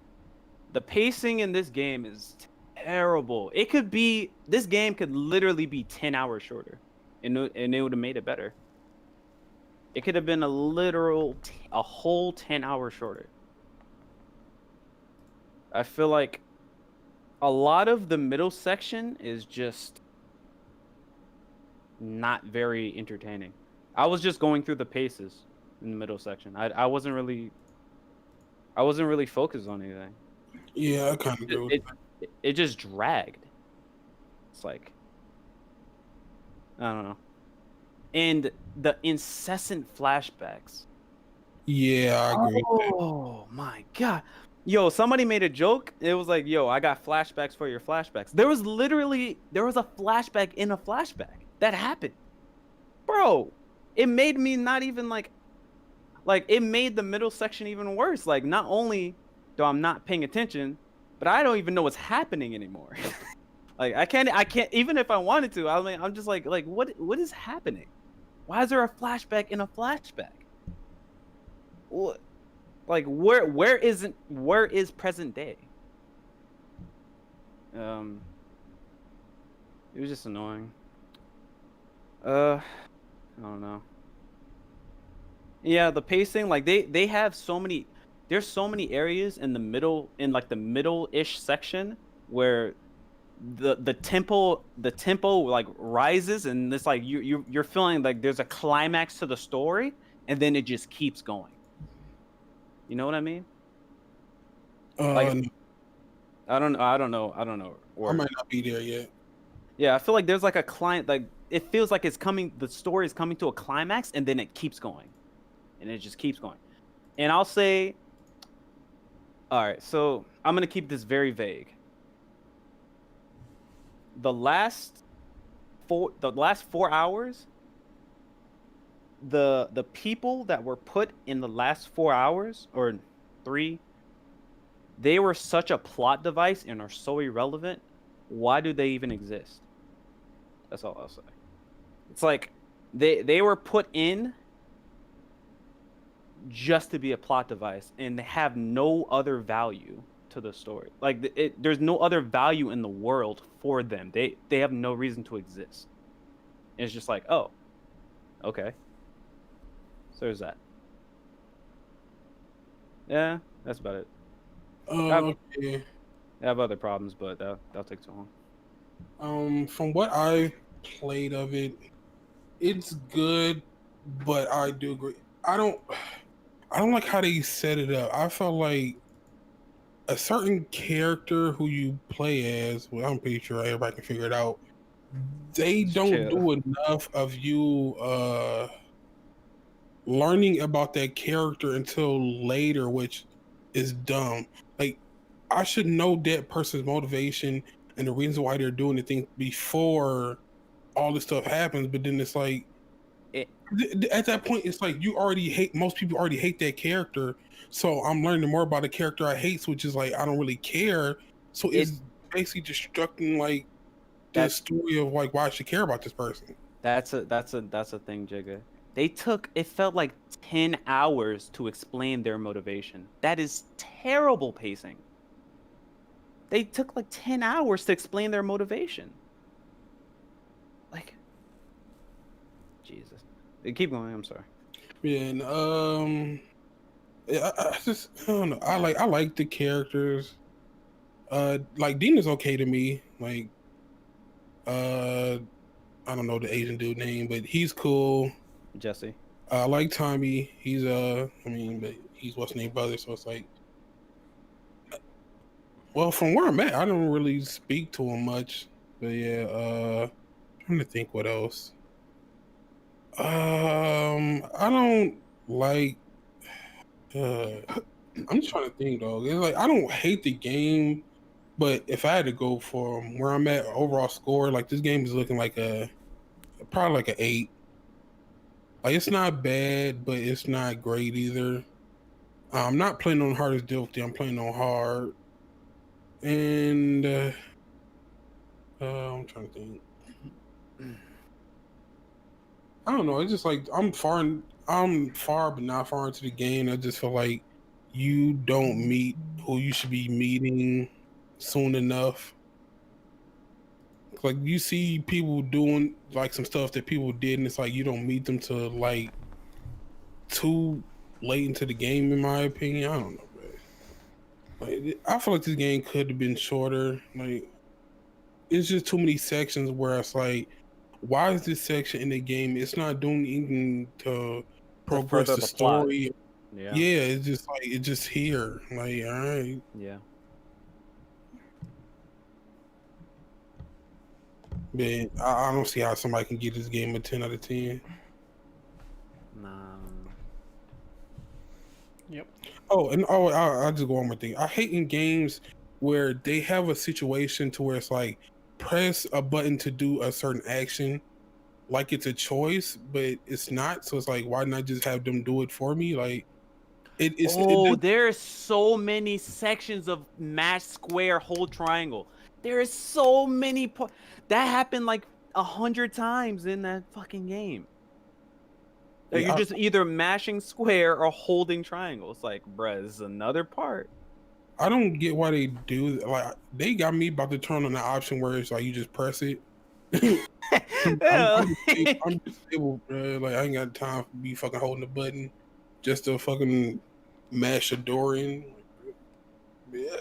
C: the pacing in this game is terrible. This game could literally be 10 hours shorter, and it would have made it better. It could have been a whole 10 hours shorter. I feel like a lot of the middle section is just not very entertaining. I was just going through the paces in the middle section. I wasn't really focused on anything.
B: Yeah, I kind of agree with
C: It just dragged. It's like I don't know. And the incessant flashbacks.
B: Yeah, I agree with that.
C: Oh my god. Yo, somebody made a joke. It was like, yo, I got flashbacks for your flashbacks. There was a flashback in a flashback that happened. Bro, it made me not even like it made the middle section even worse. Like, not only do I'm not paying attention, but I don't even know what's happening anymore. Like I can't even if I wanted to, I'm just like what is happening? Why is there a flashback in a flashback? What? Like where is present day? It was just annoying. I don't know. Yeah, the pacing, like they have so many, there's so many areas in the middle, in like the middle-ish section where the tempo like rises, and it's like you're feeling like there's a climax to the story, and then it just keeps going. You know what I mean? Like
B: No,
C: I don't know.
B: I
C: Or
B: might not be there yet.
C: yeah, I feel like there's like a client, like it feels like the story is coming to a climax, and then it keeps going, and it just keeps going. And I'll say, all right, so I'm gonna keep this very vague. The last 4 hours, the people that were put in the last 4 hours or 3, they were such a plot device and are so irrelevant. Why do they even exist? That's all I'll say. It's like they were put in just to be a plot device, and they have no other value to the story. Like there's no other value in the world for them. They have no reason to exist. And it's just like, oh, okay. So there's that. Yeah, that's about it.
B: Okay.
C: I have other problems, but that'll take too long.
B: From what I played of it, it's good, but I do agree. I don't like how they set it up. I felt like a certain character who you play as, well, I'm pretty sure everybody can figure it out. They don't do enough of you learning about that character until later, which is dumb. Like, I should know that person's motivation and the reasons why they're doing the thing before all this stuff happens. But then it's like, at that point, it's like most people already hate that character. So I'm learning more about a character I hate, which is like, I don't really care. So it's basically destructing like the story of like why I should care about this person.
C: That's a thing, Jigga. It felt like 10 hours to explain their motivation. That is terrible pacing. They took like 10 hours to explain their motivation. Like, Jesus. Keep going, I'm sorry.
B: Yeah, and I don't know. I like the characters. Like Dean is okay to me. Like, I don't know the Asian dude name, but he's cool.
C: Jesse.
B: I like Tommy. He's but he's what's named brother, so it's like, well, from where I'm at, I don't really speak to him much. But yeah, trying to think what else. I don't like. Uh, I'm just trying to think though. It's like I don't hate the game, but if I had to go for where I'm at overall score, like this game is looking like probably like a 8. Like it's not bad, but it's not great either. I'm not playing on hardest difficulty. I'm playing on hard, and I'm trying to think. I don't know. It's just like I'm far, but not far into the game. I just feel like you don't meet who you should be meeting soon enough. Like you see people doing like some stuff that people did, and it's like you don't meet them to like too late into the game, in my opinion. I don't know, man. Like I feel like this game could have been shorter. Like it's just too many sections where it's like, why is this section in the game? It's not doing anything to progress
C: further
B: the
C: the plot.
B: story.
C: Yeah.
B: Yeah, it's just like it's just here. Like, all right.
C: Yeah.
B: Man, I don't see how somebody can give this game a 10 out of 10.
C: Nah.
A: Yep.
B: Oh, and I'll just go one more thing. I hate in games where they have a situation to where it's like press a button to do a certain action, like it's a choice, but it's not. So it's like, why not just have them do it for me? Like,
C: There's so many sections of mash, square, hold, triangle. There is so many that happened like 100 times in that fucking game. Like,
B: Yeah,
C: you're just either mashing square or holding triangle. It's like, bruh, this is another part.
B: I don't get why they do that. Like, they got me about to turn on the option where it's like you just press it. I'm disabled, bro. Like I ain't got time to be fucking holding the button just to fucking mash a door in. Yeah.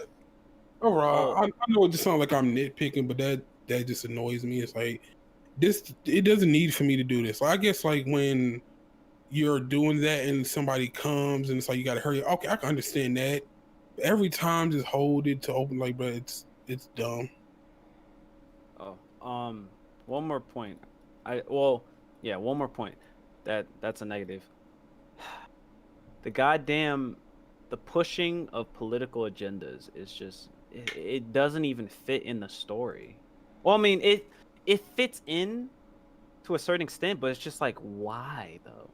B: Overall, I know it just sounds like I'm nitpicking, but that just annoys me. It's like it doesn't need for me to do this. So I guess like when you're doing that and somebody comes and it's like you gotta hurry. Okay, I can understand that. Every time just hold it to open, like, but it's dumb.
C: One more point. One more point. That's a negative. The pushing of political agendas is just it doesn't even fit in the story. Well, I mean it fits in to a certain extent, but it's just like, why though?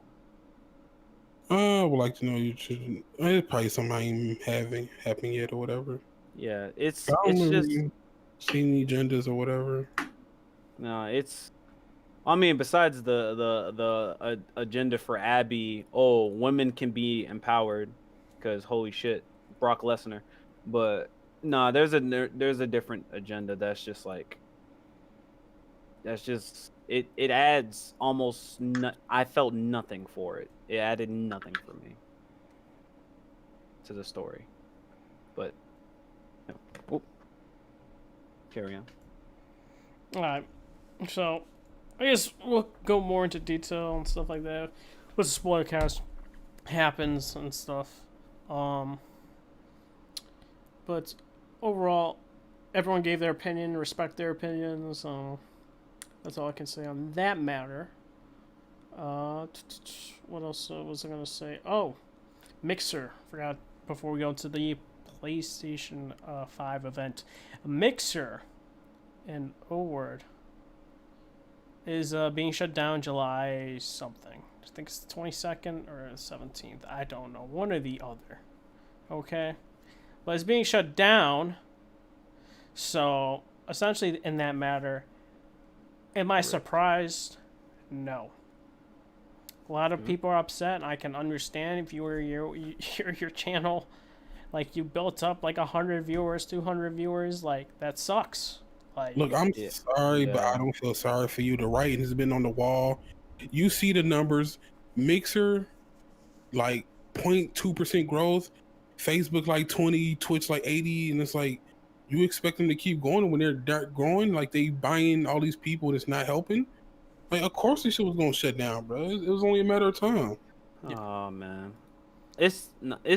B: I would like to know you should. It's probably something I ain't having happened yet or whatever.
C: Yeah, it's
B: I don't
C: just
B: really see any agendas or whatever.
C: no, I mean, besides the agenda for Abby, oh, women can be empowered, because holy shit, Brock Lesnar. But no, there's a different agenda that's just like it adds almost I felt nothing for it. It added nothing for me to the story. But carry on.
A: All right. So, I guess we'll go more into detail and stuff like that. What the spoiler cast happens and stuff. But overall, everyone gave their opinion, respect their opinions. So that's all I can say on that matter. What else was I gonna say? Oh, Mixer. Forgot before we go to the PlayStation 5 event. Mixer and O-Word is being shut down July something. I think it's the 22nd or 17th. I don't know. One or the other. Okay? But it's being shut down. So, essentially, in that matter, am I surprised? No. A lot of people are upset, and I can understand if you were your channel, like you built up like 100 viewers, 200 viewers, like that sucks. Like,
B: look, I'm sorry, but I don't feel sorry for you. The writing has been on the wall. You see the numbers. Mixer, like 0.2% growth. Facebook like 20, Twitch like 80, and it's like you expect them to keep going when they're growing. Like they buying all these people, and it's not helping. Like, of course this shit was gonna shut down, bro. It was only a matter of time.
A: Yeah.
C: Oh man, it's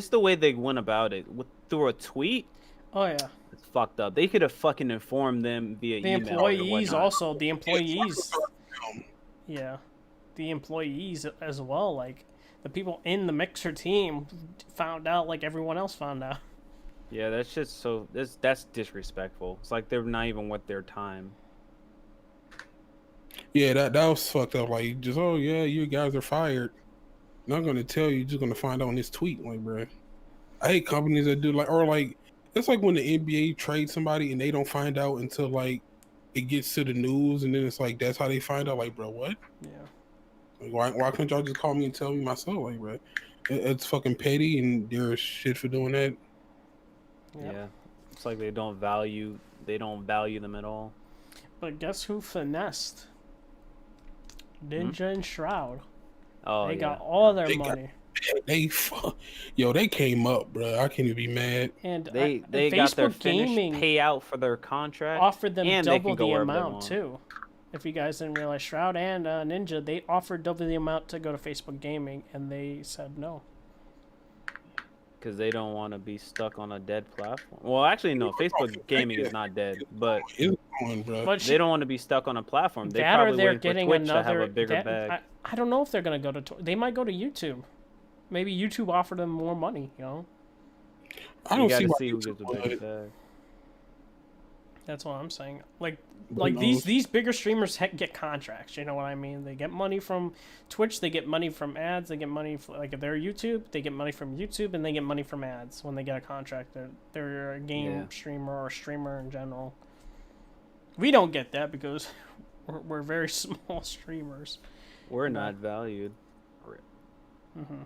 C: the way they went about it through a tweet.
A: Oh yeah.
C: It's fucked up. They could have fucking informed them via
A: The
C: email or
A: employees
C: whatnot.
A: also. The
B: Yeah,
A: employees. Yeah. The employees as well. Like the people in the Mixer team found out like everyone else found out.
C: Yeah, that's just so that's disrespectful. It's like they're not even worth their time.
B: Yeah, that was fucked up. Like, just, oh yeah, you guys are fired. Not gonna tell you, just gonna find out on this tweet. Like, bro, I hate companies that do like, or like, it's like when the NBA trades somebody and they don't find out until like it gets to the news, and then it's like that's how they find out. Like, bro, what?
A: Yeah.
B: Like, why couldn't y'all just call me and tell me myself? Like, bro, it's fucking petty, and there's shit for doing that.
A: Yep.
C: Yeah, it's like they don't value them at all.
A: But guess who finessed? Ninja and Shroud.
C: Oh,
A: They
C: yeah.
A: got all their
B: They
A: money.
B: They came up, bro. I can't even be mad.
A: And
C: They
A: Facebook
C: got their finished
A: Gaming
C: payout for their contract.
A: offered them
C: and they
A: double
C: can go
A: the
C: wherever they
A: amount
C: want.
A: too. If you guys didn't realize, Shroud and Ninja, they offered double the amount to go to Facebook Gaming, and they said no.
C: Because they don't want to be stuck on a dead platform. Well, actually, no. Facebook Gaming is not dead, but
B: It's going, bro.
A: But
C: they don't want to be stuck on a platform. They
A: that or
C: probably
A: they're
C: waiting for
A: getting
C: Twitch to have
A: another.
C: a bigger bag.
A: I don't know if they're gonna go to. They might go to YouTube. Maybe YouTube offered them more money. You know.
B: I
C: You
B: don't
C: gotta
B: see why
C: see who gets a bigger
B: would.
C: bag.
A: That's what I'm saying. Like
B: Who knows?
A: these bigger streamers get contracts. You know what I mean? They get money from Twitch. They get money from ads. They get money like if they're YouTube. They get money from YouTube, and they get money from ads when they get a contract. They're a game streamer or streamer in general. We don't get that because we're very small streamers.
C: We're not valued.
A: Mm-hmm.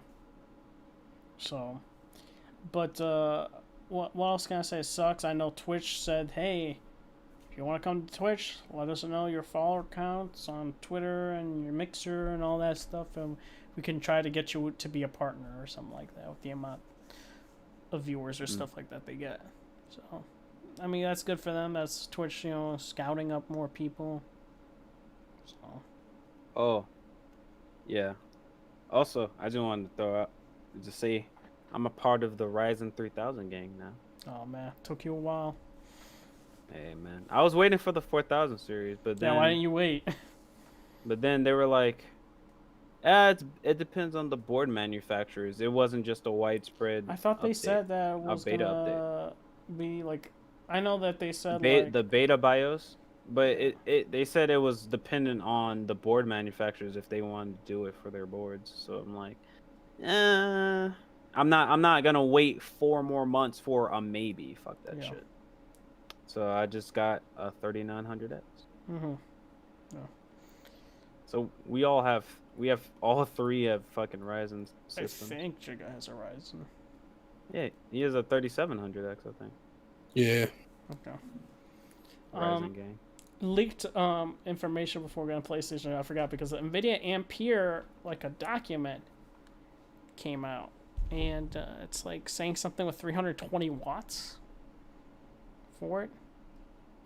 A: So, but what else can I say? It sucks. I know Twitch said, hey, if you want to come to Twitch, let us know your follower counts on Twitter and your Mixer and all that stuff, and we can try to get you to be a partner or something like that with the amount of viewers or stuff like that they get. So, I mean, that's good for them. That's Twitch, you know, scouting up more people. So.
C: Oh, yeah. Also, I just wanted to throw out, just say, I'm a part of the Ryzen 3000 gang now.
A: Oh man, took you a while.
C: Hey man, I was waiting for the 4000 series, but then
A: Yeah, why didn't you wait?
C: But then they were like, it depends on the board manufacturers. It wasn't just a widespread.
A: I thought they
C: update.
A: said that it was
C: beta
A: gonna be like. I know that they said
C: The beta BIOS, but they said it was dependent on the board manufacturers if they wanted to do it for their boards. So I'm like, I'm not gonna wait 4 more months for a maybe. Fuck that shit. So I just got a 3900X.
A: Mm-hmm. Yeah.
C: So we have all 3 have fucking Ryzen systems.
A: I think Jigga has a Ryzen.
C: Yeah, he has a 3700X, I think.
B: Yeah.
A: Okay.
C: Ryzen gang.
A: Leaked information before we got on PlayStation. I forgot because the NVIDIA Ampere, like a document, came out, and it's like saying something with 320 watts for it.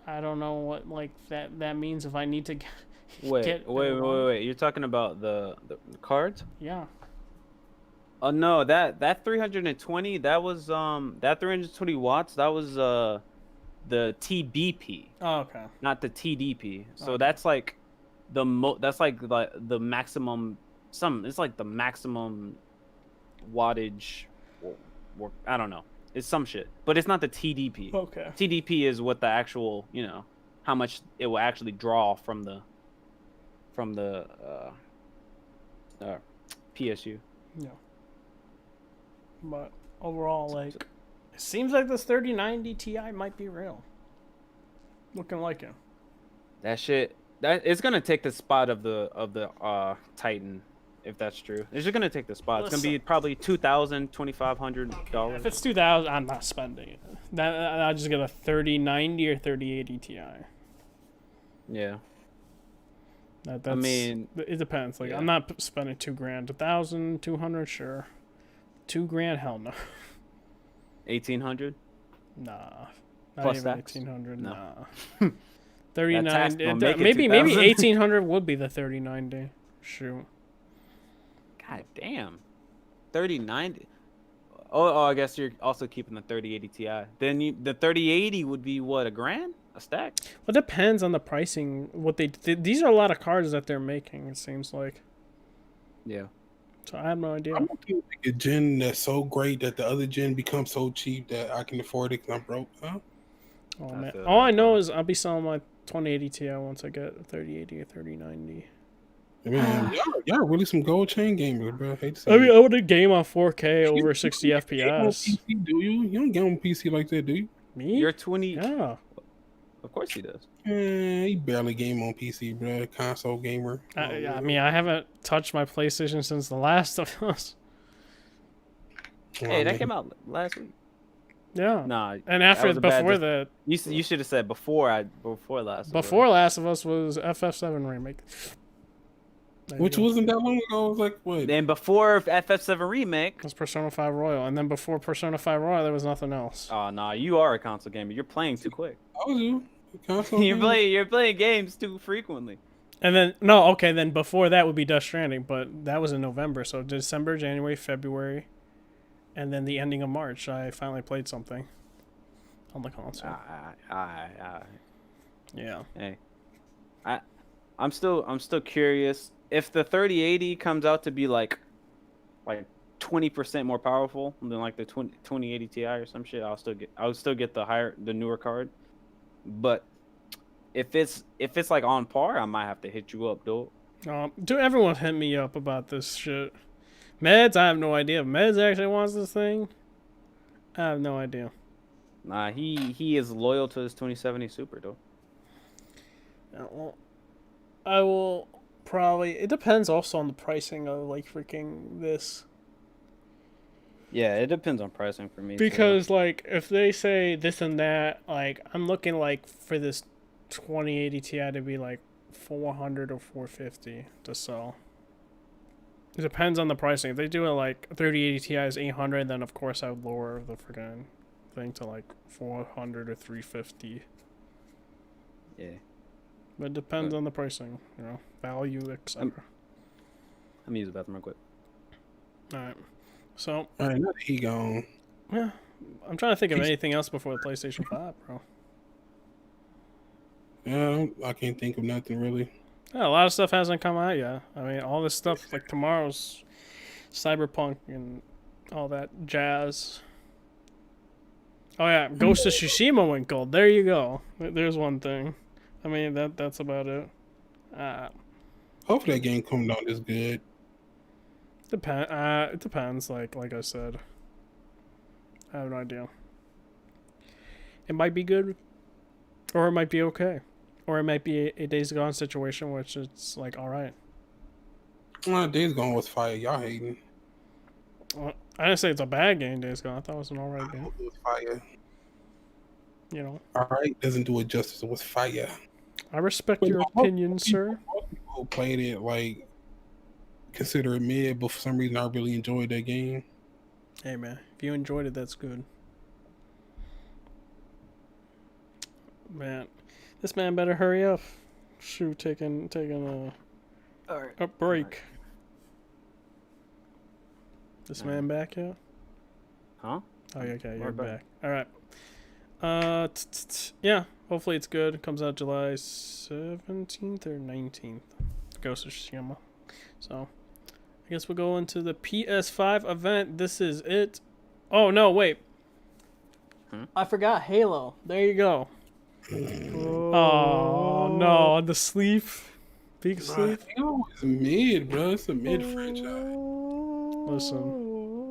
A: I don't know what like that means if I need to
C: Wait. You're talking about the cards?
A: Yeah.
C: Oh no, that 320, that was that 320 watts, that was the TBP.
A: Oh, okay.
C: Not the TDP. So
A: Okay.
C: that's like that's like the maximum it's like the maximum wattage or I don't know. It's some shit. But it's not the TDP.
A: Okay.
C: TDP is what the actual, how much it will actually draw from the PSU.
A: Yeah. But overall, like, it seems like this 3090 Ti might be real. Looking like it.
C: That shit, it's gonna take the spot of the Titan, if that's true. It's just gonna take the spot. It's gonna be probably $2,000, $2,500.
A: If it's 2,000, I'm not spending it. I'll just get a 3090 or 3080 Ti.
C: Yeah.
A: That's,
C: I mean,
A: it depends. Like,
C: yeah.
A: I'm not spending $2,000. 1,000, 200, sure. $2,000, hell no.
C: 1,800.
A: Nah. Not
C: Plus
A: even
C: tax?
A: 1,800.
C: No.
A: Nah. 39.
C: gonna make it
A: Maybe
C: 2,000.
A: 1800 would be the 39 day. Shoot.
C: God damn. 3090. Oh, I guess you're also keeping the 3080 Ti. Then the 3080 would be what, a grand? A stack?
A: Well, it depends on the pricing. What these are a lot of cards that they're making. It seems like.
C: Yeah.
A: So I have no idea.
B: I'm looking at a gen that's so great that the other gen becomes so cheap that I can afford it because I'm broke. Huh?
A: Oh man.
C: feel
A: All
C: that,
A: I know
C: bro.
A: is I'll be selling my 2080 Ti once I get a 3080 or 3090.
B: Man, y'all really some gold chain gamers, bro. I hate to say
A: I mean,
B: it.
A: I would game on 4K
B: You
A: over
B: don't
A: 60
B: game on
A: FPS.
B: PC, do you? You don't game on PC like that, do you?
A: Me?
C: You're 20.
A: Yeah.
C: Of course he does.
B: He barely game on PC, bro. Console gamer.
A: I mean, I haven't touched my PlayStation since The Last of Us.
C: Hey, that came out last week.
A: Yeah.
C: Nah.
A: And
C: that
A: after
C: was a bad
A: before that,
C: You should have said before last.
A: before Last of Us was FF7 remake. There you
B: Which
A: go.
B: wasn't that long ago. It was like, what?
C: Then before FF7 remake.
A: It was Persona 5 Royal, and then before Persona 5 Royal, there was nothing else.
C: Oh nah, you are a console gamer. You're playing too quick.
B: I was you. Console gamer.
C: You're playing games too frequently.
A: And then no, okay, then before that would be Death Stranding, but that was in November, so December, January, February, and then the ending of March, I finally played something on the console. Yeah.
C: Hey, I'm still curious if the 3080 comes out to be like 20% more powerful than like the 2080 Ti or some shit. I would still get the newer card. But if it's like on par, I might have to hit you up, dude.
A: Dude, everyone hit me up about this shit. Meds, I have no idea if Meds actually wants this thing. I have no idea.
C: Nah, he is loyal to his 2070 Super, though.
A: Well, I will probably. It depends also on the pricing of like freaking this.
C: Yeah, it depends on pricing for me.
A: Because like if they say this and that, like I'm looking like for this 2080 Ti to be like 400 or 450 to sell. It depends on the pricing. If they do it like 3080 Ti is 800, then of course I would lower the freaking thing to like 400 or 350.
C: Yeah.
A: But it depends on the pricing, value, etc.
C: Let me use the bathroom real quick.
A: Alright. So,
B: All right, now that he gone.
A: yeah. I'm trying to think of anything else before the PlayStation 5, bro.
B: Yeah, I can't think of nothing really.
A: Yeah, a lot of stuff hasn't come out yet. I mean, all this stuff, like tomorrow's Cyberpunk and all that jazz. Oh, yeah. Ghost of Tsushima went gold. There you go. There's one thing. I mean, that's about it.
B: Hopefully that game comes out is good.
A: It depends, like I said. I have no idea. It might be good, or it might be okay. Or it might be a Days Gone situation, which it's like, alright.
B: Days Gone was fire. Y'all hating.
A: Well, I didn't say it's a bad game, Days Gone. I thought it was an alright
B: I
A: game.
B: hope it was fire. Alright doesn't do it justice. It was fire.
A: I respect your opinion, sir.
B: Most people who played it, like, consider it mid, but for some reason I really enjoyed that game.
A: Hey, man. If you enjoyed it, that's good. Man. This man better hurry up. Shoot, taking a break. This man back yet?
C: Huh?
A: Oh, yeah, okay, you're
C: back.
A: back. All right. Yeah, hopefully it's good. It comes out July 17th or 19th. Ghost of Tsushima. So, I guess we'll go into the PS5 event. This is it. Oh, no, wait. I forgot Halo. There you go. Oh, no. The sleep. Big sleep.
B: Halo is mid, bro. It's a mid franchise.
A: Listen.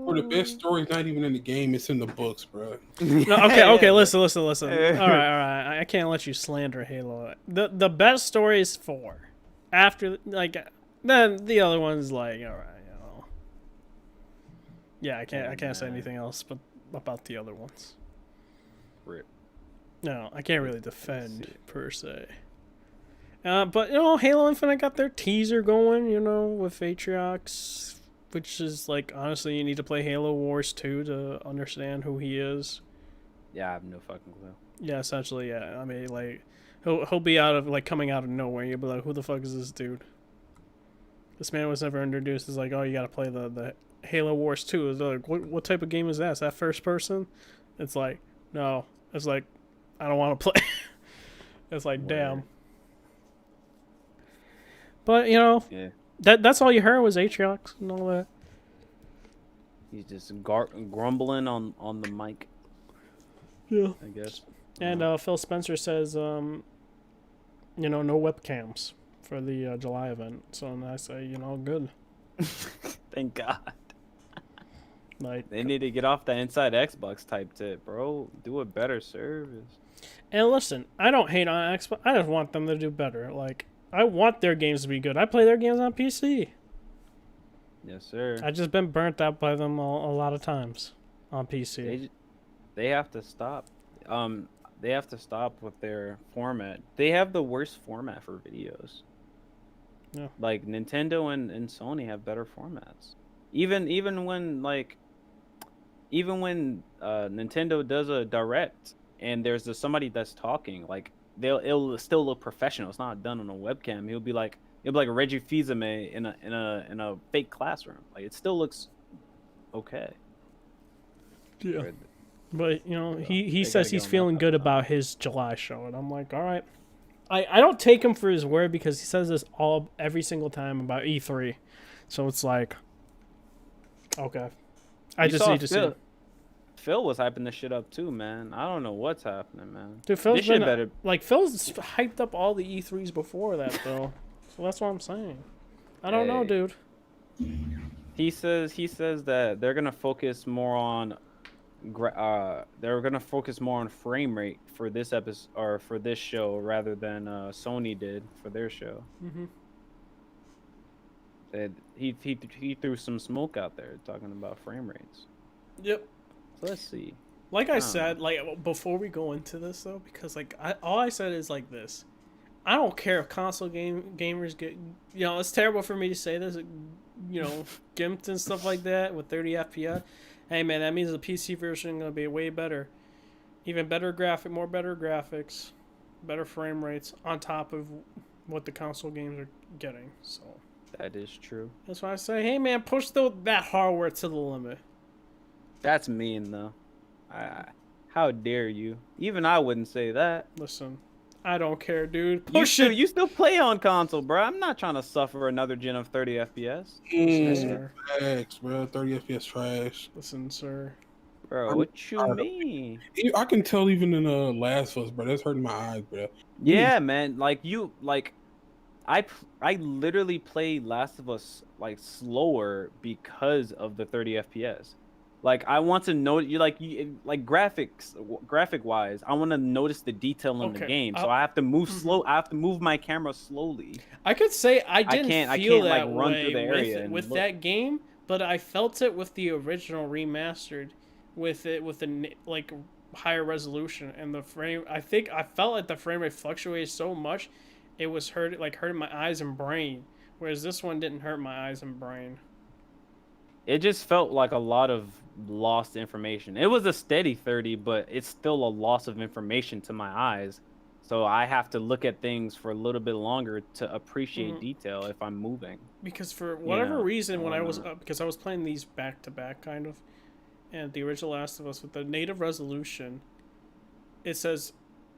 B: Or the best story is not even in the game, it's in the books, bro.
A: No, okay, listen. All right. I can't let you slander Halo. The best story is 4. After, like, then the other one's like, all right, Yeah, I can't say anything else but about the other ones.
C: Rip.
A: No, I can't really defend per se. But Halo Infinite got their teaser going, with Atriox, which is like honestly, you need to play Halo Wars 2 to understand who he is.
C: Yeah, I have no fucking clue.
A: Yeah, essentially, yeah. I mean, like, He'll be out of like coming out of nowhere. You'll be like, who the fuck is this dude? This man was never introduced. It's like, oh, you gotta play the Halo Wars 2. It's like, what type of game is that? Is that first person? It's like, no. It's like, I don't want to play. It's like, damn. But you know, that's all you heard was Atriox and all that.
C: He's just grumbling on the mic.
A: Yeah,
C: I guess.
A: And Phil Spencer says, no webcams for the July event. So I say, good.
C: Thank God.
A: Like
C: they need to get off that inside Xbox type tip, bro. Do a better service.
A: And listen, I don't hate on Xbox. I just want them to do better. Like, I want their games to be good. I play their games on PC.
C: Yes, sir.
A: I've just been burnt out by them a lot of times on PC.
C: They have to stop. They have to stop with their format. They have the worst format for videos.
A: Yeah.
C: Like Nintendo and Sony have better formats. Even when Nintendo does a direct and there's somebody that's talking, like it'll still look professional. It's not done on a webcam. It'll be like Reggie Fils-Aimé in a fake classroom. Like it still looks okay.
A: Yeah. But he says he's feeling good about his July show, and I'm like, all right. I don't take him for his word because he says this every single time about E3, so it's like, okay, I just need to see.
C: Phil was hyping this shit up too, man. I don't know what's happening, man.
A: Dude, Phil's been Phil's hyped up all the E3s before that though, so that's what I'm saying. I don't know, dude.
C: He says that they're gonna focus more on frame rate for this episode or for this show rather than Sony did for their show.
A: Mm-hmm.
C: He threw some smoke out there talking about frame rates.
A: Yep.
C: So let's see.
A: Like I said, like before we go into this though, because like all I said is like this. I don't care if console gamers get, it's terrible for me to say this, gimped and stuff like that with 30 FPS. Hey man, that means the PC version is gonna be way better, even better more better graphics, better frame rates on top of what the console games are getting. So
C: that is true.
A: That's why I say, hey man, push that hardware to the limit.
C: That's mean though. How dare you? Even I wouldn't say that.
A: Listen, I don't care, dude. Push it.
C: You still play on console, bro. I'm not trying to suffer another gen of 30 FPS.
B: Facts, bro. 30 FPS trash.
A: Listen, sir.
C: Bro, what you mean?
B: I can tell even in Last of Us, bro. That's hurting my eyes, bro.
C: Yeah, man. I literally play Last of Us like slower because of the 30 FPS. Like I want to know graphic wise, I want to notice the detail in the game, so I have to move slow. I have to move my camera slowly.
A: I could say I can't that
C: run through the area
A: with that game, but I felt it with the original remastered, with the higher resolution and the frame. I felt like the frame rate fluctuated so much, it was hurting my eyes and brain, whereas this one didn't hurt my eyes and brain.
C: It just felt like a lot of lost information. It was a steady 30, but it's still a loss of information to my eyes. So I have to look at things for a little bit longer to appreciate detail if I'm moving.
A: Because for whatever reason, when I was because I was playing these back to back kind of, and the original Last of Us with the native resolution, it says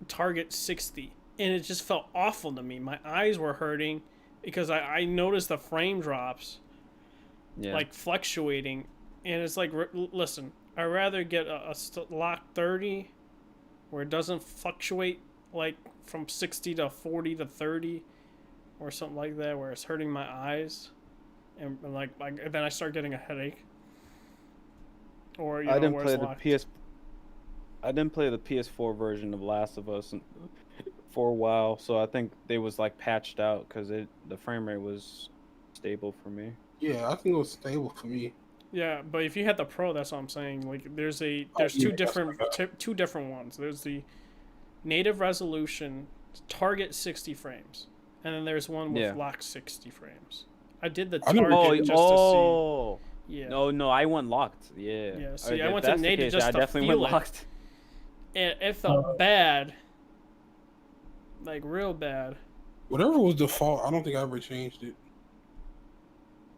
A: target 60, and it just felt awful to me. My eyes were hurting because I noticed the frame drops. Yeah. Like fluctuating, and it's like, listen, I'd rather get a lock 30 where it doesn't fluctuate like from 60 to 40 to 30 or something like that, where it's hurting my eyes, and then I start getting a headache. Or
C: I didn't play I didn't play the PS4 version of Last of Us for a while, so I think they was like patched out because the frame rate was stable for me.
B: Yeah, I think it was stable for me.
A: Yeah, but if you had the Pro, that's what I'm saying. Like, there's two different ones. There's the native resolution, target 60 frames, and then there's one with lock 60 frames. I did the target just to see. Yeah.
C: No, I went locked. Yeah.
A: Yeah. See, I went to native just to feel it. Locked. It felt bad. like real bad.
B: Whatever was default, I don't think I ever changed it.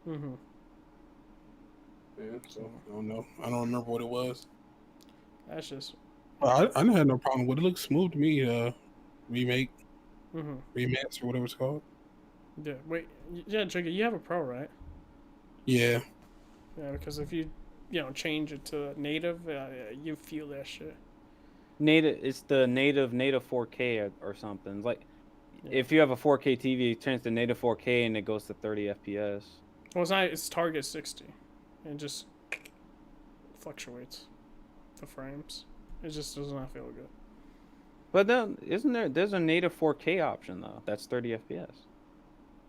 A: Mm-hmm.
B: Yeah, so I don't know. I don't remember what it was.
A: That's just.
B: I didn't have no problem with it. It looks smooth to me. Remake,
A: Mm-hmm.
B: remaster, whatever it's called.
A: Yeah. Wait. Yeah, Jigga, you have a pro, right?
B: Yeah.
A: Yeah, because if you change it to native, you feel that shit.
C: Native, it's the native 4K or something. Like,
A: Yeah.
C: if you have a 4K TV, it turns to native 4K and it goes to 30 FPS.
A: Well, it's not. It's target 60, and it just fluctuates the frames. It just does not feel good.
C: But then, there's a native 4K option though. That's 30 FPS.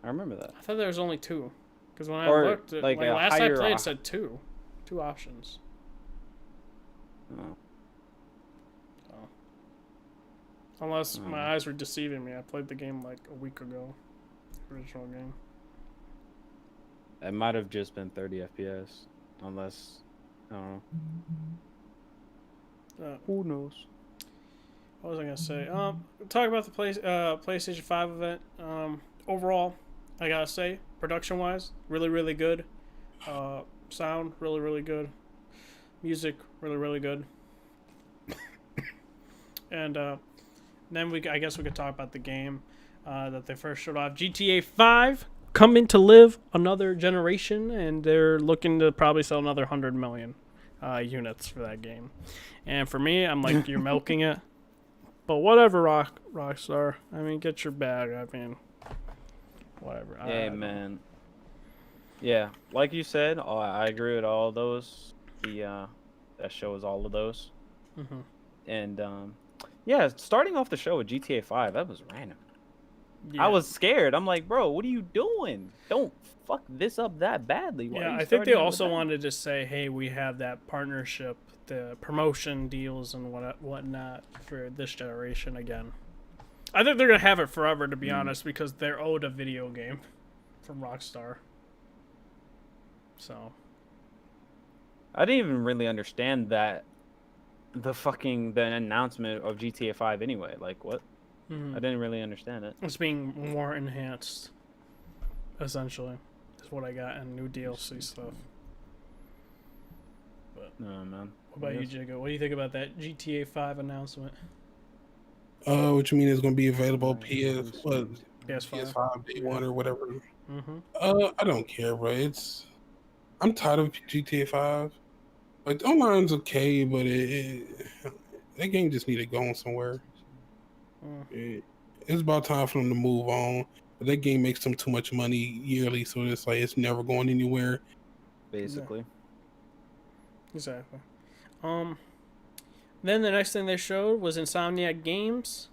C: I remember that.
A: I thought there was only two, because when I
C: Or,
A: looked,
C: like, a
A: last I
C: higher
A: played, it said two options.
C: Oh.
A: So. Unless
C: Oh.
A: my eyes were deceiving me, I played the game like a week ago. Original game.
C: It might have just been 30 FPS, unless I don't know. Who knows?
A: What was I gonna say? Talk about the PlayStation 5 event. Overall, I gotta say, production-wise, really, really good. Sound, really, really good. Music, really, really good. And then I guess we could talk about the game that they first showed off. GTA 5 coming to live another generation, and they're looking to probably sell another 100 million units for that game. And for me, I'm like, you're milking it. But whatever, Rockstar. I mean, get your bag. I mean, whatever.
C: Hey, man. Yeah, like you said, I agree with all of those. That shows all of those.
A: Mm-hmm.
C: And yeah, starting off the show with GTA 5, that was random.
A: Yeah.
C: I was scared. I'm like, bro, what are you doing? Don't fuck this up that badly. Why are you
A: I think they
C: starting out with
A: also
C: that?
A: wanted to say, hey, we have that partnership, the promotion deals and whatnot for this generation again. I think they're going to have it forever, to be honest, because they're owed a video game from Rockstar. So.
C: I didn't even really understand that the announcement of GTA 5 anyway. Like, what?
A: Mm-hmm.
C: I didn't really understand it.
A: It's being more enhanced, essentially, is what I got in new DLC stuff. But
C: No, man.
A: what about you, Jigga? What do you think about that GTA 5 announcement?
B: What you mean it's gonna be available
A: PS5.
B: PS5 day one or whatever?
A: Mm-hmm.
B: I don't care, bro. I'm tired of GTA 5. Like, the online's okay, but that game just need to go on somewhere. It's about time for them to move on. But that game makes them too much money yearly, so it's like it's never going anywhere.
C: Basically.
A: Exactly. Then the next thing they showed was Insomniac Games,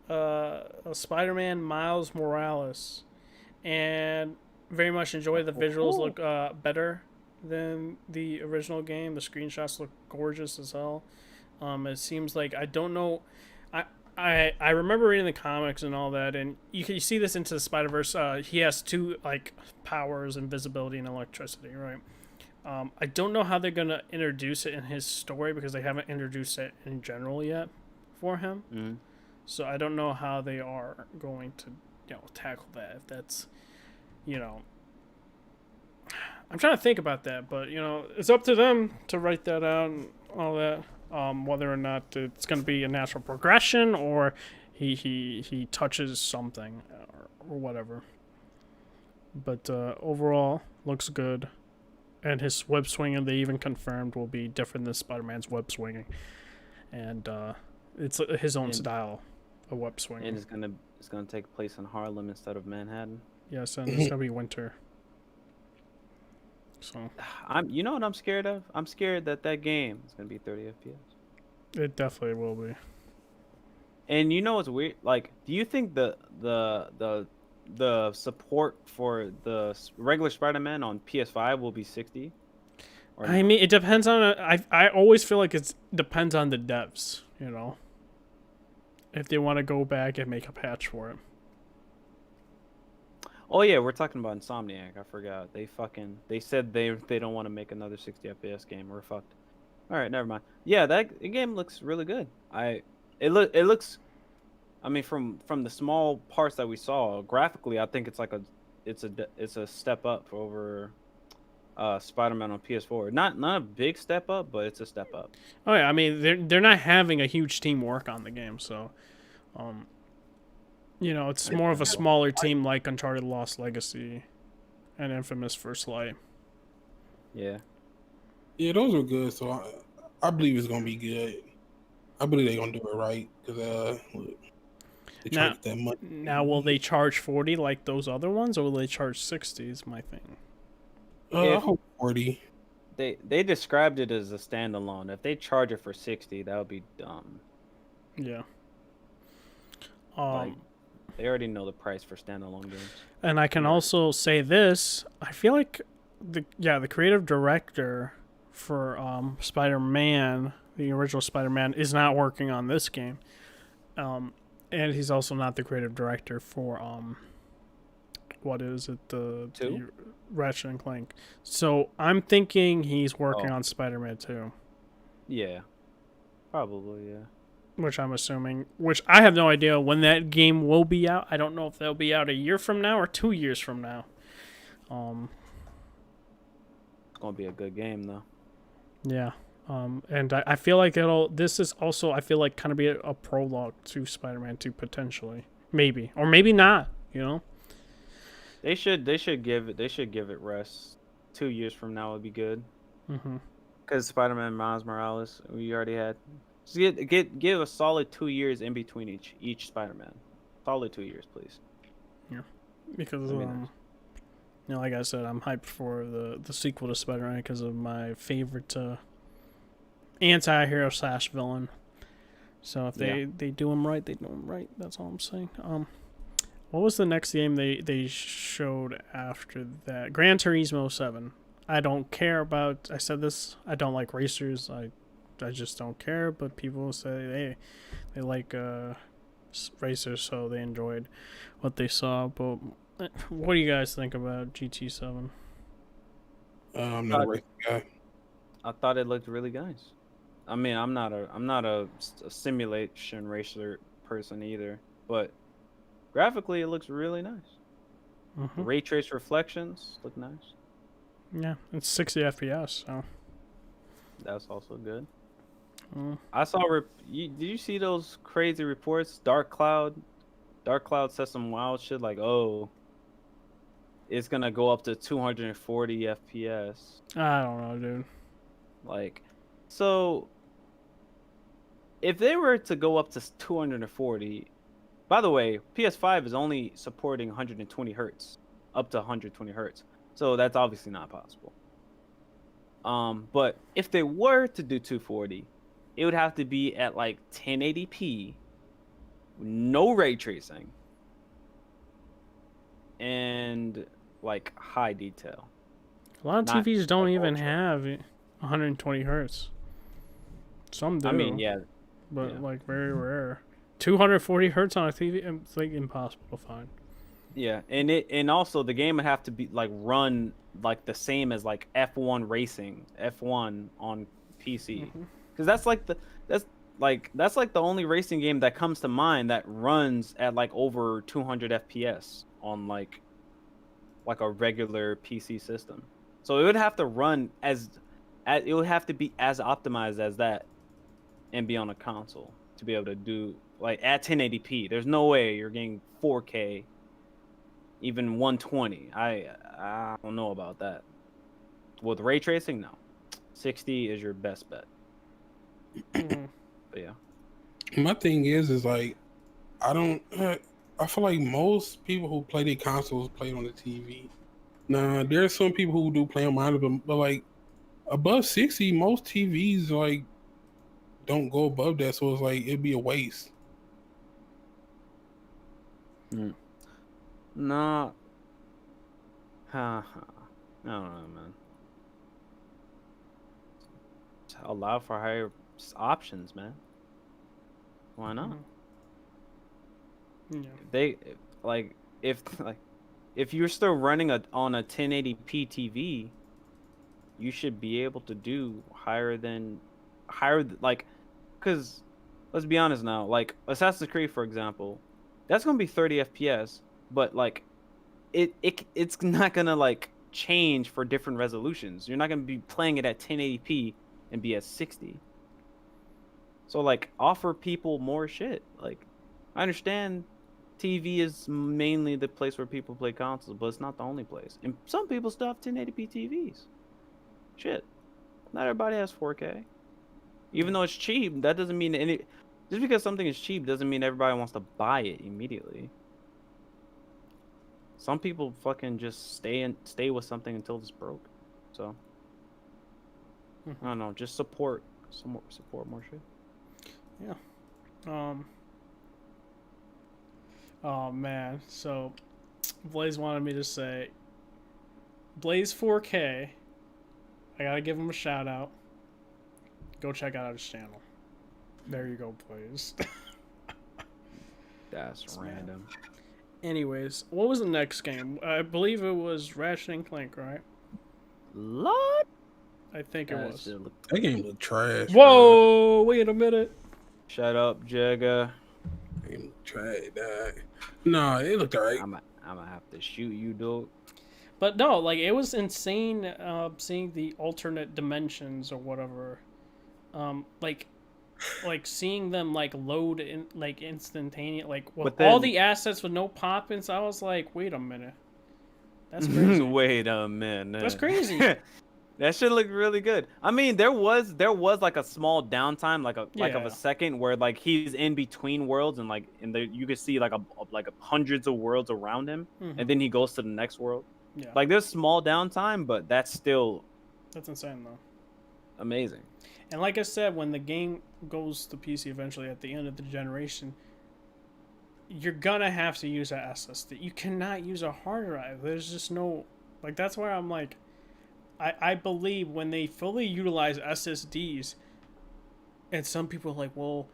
A: Spider-Man Miles Morales, and very much enjoyed the visuals. Look better than the original game. The screenshots look gorgeous as hell. It seems like, I don't know, I remember reading the comics and all that, and you see this into the Spider-Verse. He has two like powers, invisibility and electricity, right? I don't know how they're gonna introduce it in his story, because they haven't introduced it in general yet for him.
C: Mm-hmm.
A: So I don't know how they are going to tackle that. If that's I'm trying to think about that, but it's up to them to write that out and all that. Whether or not it's going to be a natural progression, or he touches something or whatever. But overall, looks good, and his web swinging, they even confirmed, will be different than Spider-Man's web swinging, and it's his own style of web swinging.
C: And it's gonna take place in Harlem instead of Manhattan.
A: Yes, and it's gonna be winter. So
C: You know what I'm scared of? I'm scared that game is gonna be 30 FPS.
A: It definitely will be.
C: And you know what's weird? Like, do you think the support for the regular Spider-Man on PS5 will be 60?
A: I mean, it depends on. I always feel like it depends on the devs. If they want to go back and make a patch for it.
C: Oh yeah, we're talking about Insomniac. I forgot. They said they don't want to make another 60 FPS game. We're fucked. All right, never mind. Yeah, that game looks really good. It looks I mean, from the small parts that we saw, graphically, I think it's a step up over Spider-Man on PS4. Not a big step up, but it's a step up.
A: Oh yeah, I mean they're not having a huge team work on the game, so um, it's more of a smaller team like Uncharted Lost Legacy and Infamous First Light.
C: Yeah.
B: Yeah, those are good. So I believe it's gonna be good. I believe they're gonna do it right because look, they trying to get that money.
A: Now, will they charge 40 like those other ones, or will they charge 60? Is my thing.
B: I hope 40.
C: They described it as a standalone. If they charge it for 60, that would be dumb.
A: Yeah.
C: Like, they already know the price for standalone games.
A: And I can also say this: I feel like the creative director for Spider-Man, the original Spider-Man, is not working on this game. And he's also not the creative director for what is it, the Ratchet and Clank. So I'm thinking he's working on Spider-Man 2.
C: Yeah, probably, yeah.
A: Which I'm assuming, which I have no idea when that game will be out. I don't know if they'll be out a year from now or 2 years from now.
C: It's gonna be a good game though.
A: Yeah. And I feel like this is also, I feel like, kind of be a prologue to Spider-Man 2 potentially. Maybe. Or maybe not,
C: They should give it rest. 2 years from now would be good.
A: Mm-hmm.
C: Because Spider-Man Miles Morales, we already had. Just give a solid 2 years in between each Spider-Man. Solid 2 years, please.
A: Yeah. Because like I said, I'm hyped for the sequel to Spider-Man because of my favorite anti-hero / villain. So if they do him right, they do him right. That's all I'm saying. What was the next game they showed after that? Gran Turismo 7. I don't care about. I said this. I don't like racers. I just don't care. But people say they like racers, so they enjoyed what they saw. But what do you guys think about GT7?
B: I'm not a racing guy.
C: I thought it looked really nice. I mean, I'm not a simulation racer person either, but graphically it looks really nice.
A: Mm-hmm.
C: Ray trace reflections look nice.
A: Yeah, it's 60 FPS, so
C: that's also good. I saw. Did you see those crazy reports? Dark Cloud said some wild shit like, "Oh, it's gonna go up to 240 FPS."
A: I don't know, dude.
C: Like, so if they were to go up to 240, by the way, PS5 is only supporting 120 hertz, up to 120 hertz. So that's obviously not possible. But if they were to do 240, it would have to be at like 1080p, no ray tracing, and like high detail.
A: A lot of TVs don't even have 120 hertz. Some do.
C: I mean, yeah.
A: But like very rare. 240 hertz on a TV, it's like impossible to find.
C: Yeah, and also the game would have to be like run like the same as like F1 racing, F1 on PC, because that's like the only racing game that comes to mind that runs at like over 200 FPS on like a regular PC system. So it would have to run it would have to be as optimized as that, and be on a console to be able to do like at 1080p. There's no way you're getting 4K. Even 120, I don't know about that. With ray tracing, no. 60 is your best bet. But yeah.
B: My thing is like, I feel like most people who play their consoles play on the TV. Now, there are some people who do play on monitor, but like above 60, most TVs like don't go above that, so it's like it'd be a waste.
C: No. I don't know, man. Allow for higher options, man. Why not?
A: Yeah.
C: They if you're still running on a 1080p TV, you should be able to do higher like, because let's be honest now. Like Assassin's Creed, for example, that's gonna be 30 FPS, but like it's not gonna like change for different resolutions. You're not gonna be playing it at 1080p and be at 60. So like offer people more shit. Like I understand TV is mainly the place where people play consoles, but it's not the only place. And some people still have 1080p TVs. Shit. Not everybody has 4K. Even though it's cheap, that doesn't mean any just because something is cheap doesn't mean everybody wants to buy it immediately. Some people fucking just stay with something until it's broke. So I don't know, just support more shit.
A: Yeah. Oh man. So Blaze wanted me to say Blaze 4K. I gotta give him a shout out. Go check out his channel. There you go, Blaze.
C: That's random.
A: Anyways, what was the next game? I believe it was Ratchet and Clank, right?
C: What?
A: I think it was.
B: That game looked trash.
A: Whoa! Wait a minute.
C: Shut up, Jagga.
B: That game looked trash. Dog. No, it looked alright.
C: I'm gonna have to shoot you, dog.
A: But no, like it was insane seeing the alternate dimensions or whatever. Like seeing them like load in like instantaneous, like with all the assets with no pop-ins. I was like, wait a minute, that's crazy.
C: Wait a minute,
A: that's crazy.
C: That should look really good. I mean, there was like a small downtime, like of a second where like he's in between worlds and like you could see like hundreds of worlds around him, and then he goes to the next world.
A: Yeah.
C: Like there's small downtime, but that's
A: insane though.
C: Amazing.
A: And like I said, when the game goes to PC eventually at the end of the generation, you're gonna have to use an SSD. You cannot use a hard drive. There's just no like. That's why I'm like, I believe when they fully utilize SSDs, and some people are like, well,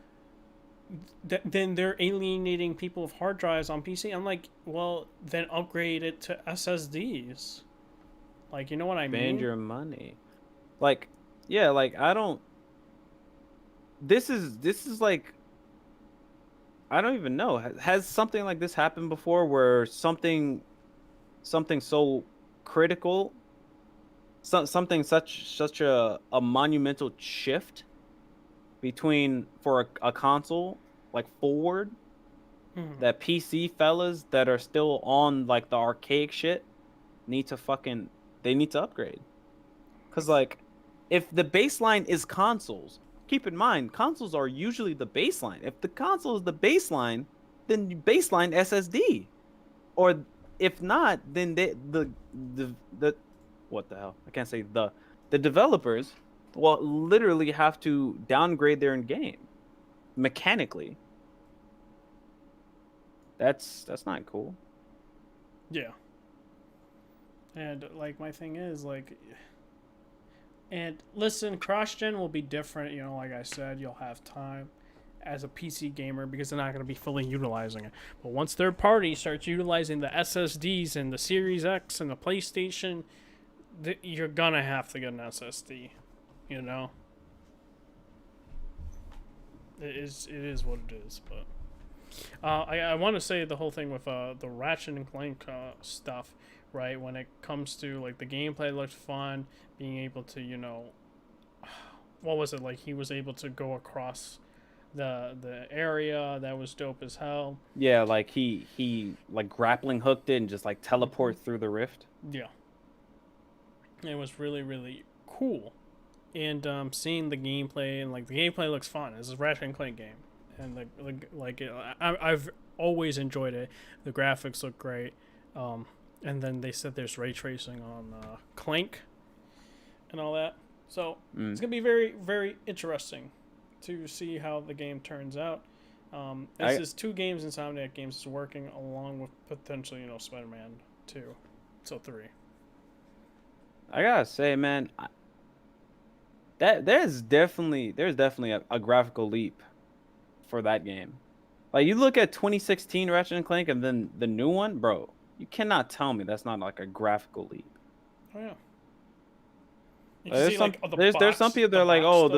A: then they're alienating people with hard drives on PC. I'm like, well, then upgrade it to SSDs. Like, you know what I mean?
C: Spend your money. Like, yeah, like I don't. This is like. I don't even know. Has something like this happened before, where something so critical, something such a monumental shift between for a console like forward, that PC fellas that are still on like the archaic shit need to upgrade. Cause like if the baseline is consoles, keep in mind consoles are usually the baseline. If the console is the baseline, then baseline SSD, or if not, then the what the hell? I can't say the developers will literally have to downgrade their game mechanically. That's not cool.
A: Yeah. And like my thing is like, and listen, cross-gen will be different. You know, like I said, you'll have time as a PC gamer because they're not going to be fully utilizing it. But once third party starts utilizing the SSDs and the Series X and the PlayStation, you're gonna have to get an SSD. You know, it is what it is. But I want to say the whole thing with the Ratchet and Clank stuff, right? When it comes to like the gameplay looked fun, being able to, you know, what was it like? He was able to go across the area. That was dope as hell.
C: Yeah, like he like grappling hooked it and just like teleport through the rift.
A: Yeah, it was really really cool. And seeing the gameplay, and like the gameplay looks fun. It's a Ratchet and Clank game, and I've always enjoyed it. The graphics look great, and then they said there's ray tracing on Clank, and all that. So it's gonna be very very interesting to see how the game turns out. This is 2 games Insomniac Games is working, along with potentially, you know, Spider-Man 2, so 3.
C: I gotta say, man. There's definitely a graphical leap for that game. Like you look at 2016 Ratchet and Clank and then the new one, bro. You cannot tell me that's not like a graphical leap.
A: Oh yeah. You can see like the
C: There's some
A: box,
C: people that
A: the
C: are like,
A: box
C: oh,
A: stuff.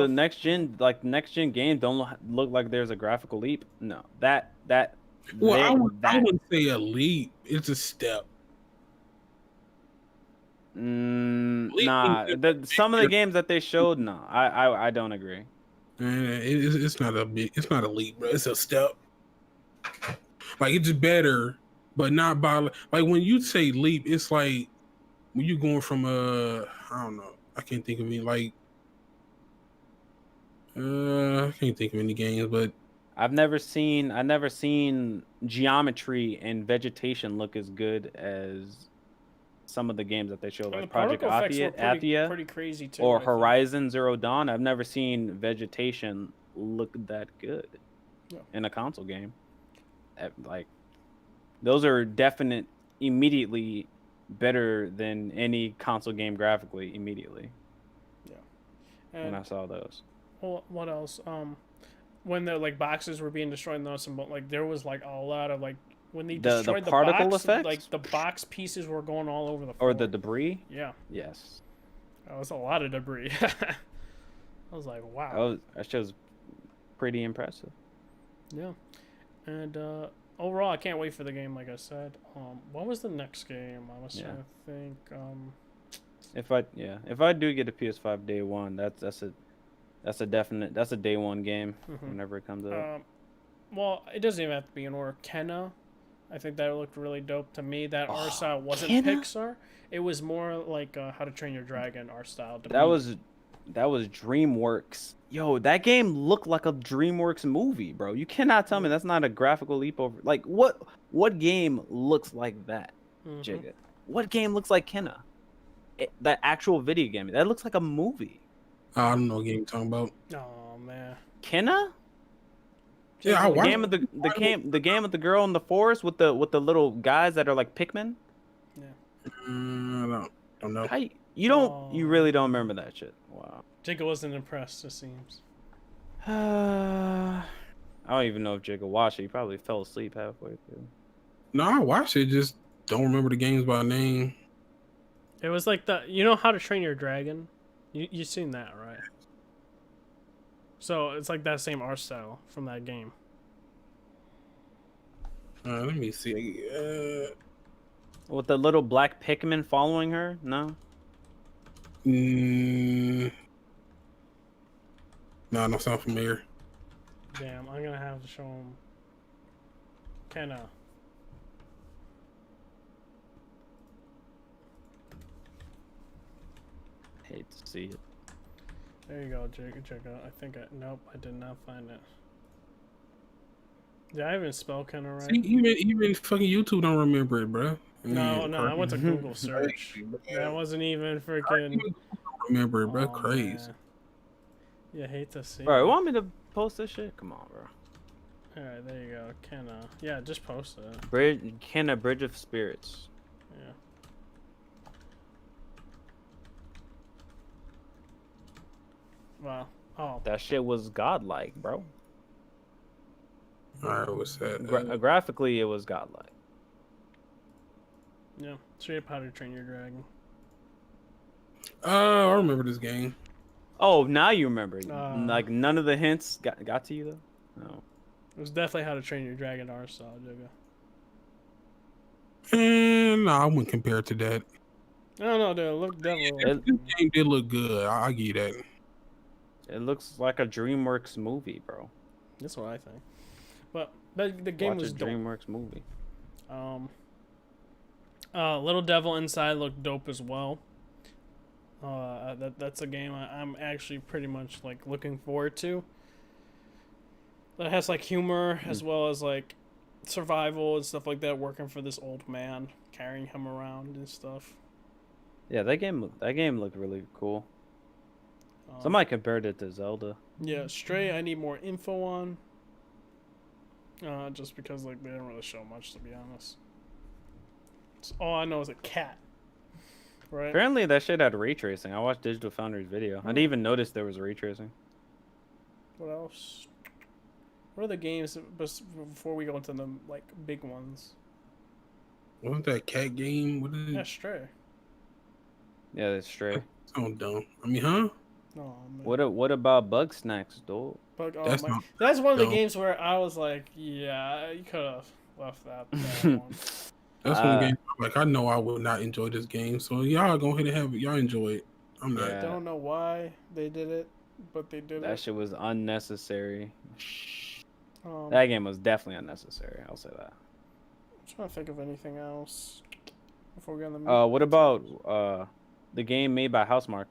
C: the next gen games don't look like there's a graphical leap. No,
B: Well, I
C: that
B: wouldn't say a leap. It's a step. Leaping
C: nah.
B: is
C: Some of the
B: bigger.
C: games that they showed, no, I don't agree.
B: It's not a big. It's not a leap, bro. It's a step. Like it's better, but not by like when you say leap, it's like when you going from I don't know. I can't think of any like I can't think of any games, but
C: I've never seen geometry and vegetation look as good as some of the games that they showed,
A: And the
C: like Project
A: particle effects were
C: Athia
A: pretty crazy too.
C: or
A: I think.
C: Horizon Zero Dawn. I've never seen vegetation look that good
A: Yeah.
C: in a console game. Like those are definite immediately better than any console game graphically immediately.
A: Yeah.
C: When
A: And
C: I saw those.
A: well, what else? When the like boxes were being destroyed and those, like there was like a lot of like when they
C: The
A: destroyed the
C: particle
A: box,
C: effects?
A: like the box pieces were going all over the floor.
C: Or the debris?
A: Yeah,
C: Yes.
A: that was a lot of debris. I was like, wow.
C: That show's pretty impressive.
A: Yeah, and overall, I can't wait for the game. Like I said, what was the next game? I was trying to think.
C: If I do get a PS5 day one, that's a definite day one game whenever it comes out.
A: Well, it doesn't even have to be in order. Kenna, I think that looked really dope to me. That art style wasn't
C: Kenna?
A: Pixar. It was more like How to Train Your Dragon art style. To
C: That
A: me.
C: was DreamWorks. Yo, that game looked like a DreamWorks movie, bro. You cannot tell me that's not a graphical leap over. Like what game looks like that, Jigga? What game looks like Kenna? That actual video game that looks like a movie.
B: I don't know what game you're talking about.
A: Oh man.
C: Kenna?
B: Yeah, I
C: The
B: watched
C: game of the game with the girl in the forest with the little guys that are like Pikmin.
A: Yeah.
B: I don't know.
C: How you really don't remember that shit? Wow.
A: Jacob wasn't impressed. It seems.
C: I don't even know if Jigga watched it. He probably fell asleep halfway through.
B: No, I watched it. Just don't remember the games by name.
A: It was like How to Train Your Dragon. You seen that, right? So it's like that same art style from that game.
B: Let me see.
C: With the little black Pikmin following her? No.
B: No, don't sound familiar.
A: Damn, I'm gonna have to show him. Kenna.
C: Hate to see it.
A: There you go, Jacob. Nope, I did not find it. Did I even spell Kenna right?
B: See, even fucking YouTube don't remember it, bro.
A: No, I went to Google search. That wasn't even freaking.
B: Remember it, bro.
A: Oh,
B: Crazy.
A: man. Yeah, hate to see.
C: Bro, you want me to post this shit? Come on, bro.
A: Alright, there you go. Kenna. Yeah, just post it.
C: Kenna Bridge of Spirits.
A: Yeah. Wow. Oh.
C: That shit was godlike, bro.
B: Alright, what's that?
C: Graphically, it was godlike.
A: Yeah. Straight up How to Train Your Dragon.
B: I remember this game.
C: Oh, now you remember. Like none of the hints got to you though. No.
A: It was definitely How to Train Your Dragon art style, Jigga.
B: No, I wouldn't compare it to that.
A: I don't know, dude. Look, devil.
B: This game did look good. I'll give you that.
C: It looks like a DreamWorks movie, bro.
A: That's what I think. But the game was dope.
C: DreamWorks movie.
A: Little Devil Inside looked dope as well. That's a game I'm actually pretty much like looking forward to. That has like humor as well as like survival and stuff like that. Working for this old man, carrying him around and stuff.
C: Yeah, that game looked really cool. Somebody compared it to Zelda.
A: Yeah, Stray. I need more info on. Just because like they didn't really show much, to be honest. All I know is a cat. Right.
C: Apparently that shit had ray tracing. I watched Digital Foundry's video. I didn't even notice there was ray tracing.
A: What else? What are the games before we go into the like big ones?
B: Wasn't that cat game? What is it?
A: Yeah, Stray.
C: Yeah, that's Stray.
B: So dumb. I mean, huh?
A: Oh man.
C: What about Bug Snacks, dog?
A: But, oh
B: That's
A: my,
B: not
A: that's one of the
B: dumb.
A: games where I was like, yeah, you could have left that one.
B: That's one game. Like, I know I would not enjoy this game. So y'all go ahead and have it. Y'all enjoy it. I'm not.
A: I
C: Yeah.
A: don't know why they did it, but they did
C: That
A: it.
C: shit was unnecessary.
A: Um,
C: That game was definitely unnecessary. I'll say that.
A: I'm trying to think of anything else before we get on the.
C: What about the game made by Housemark?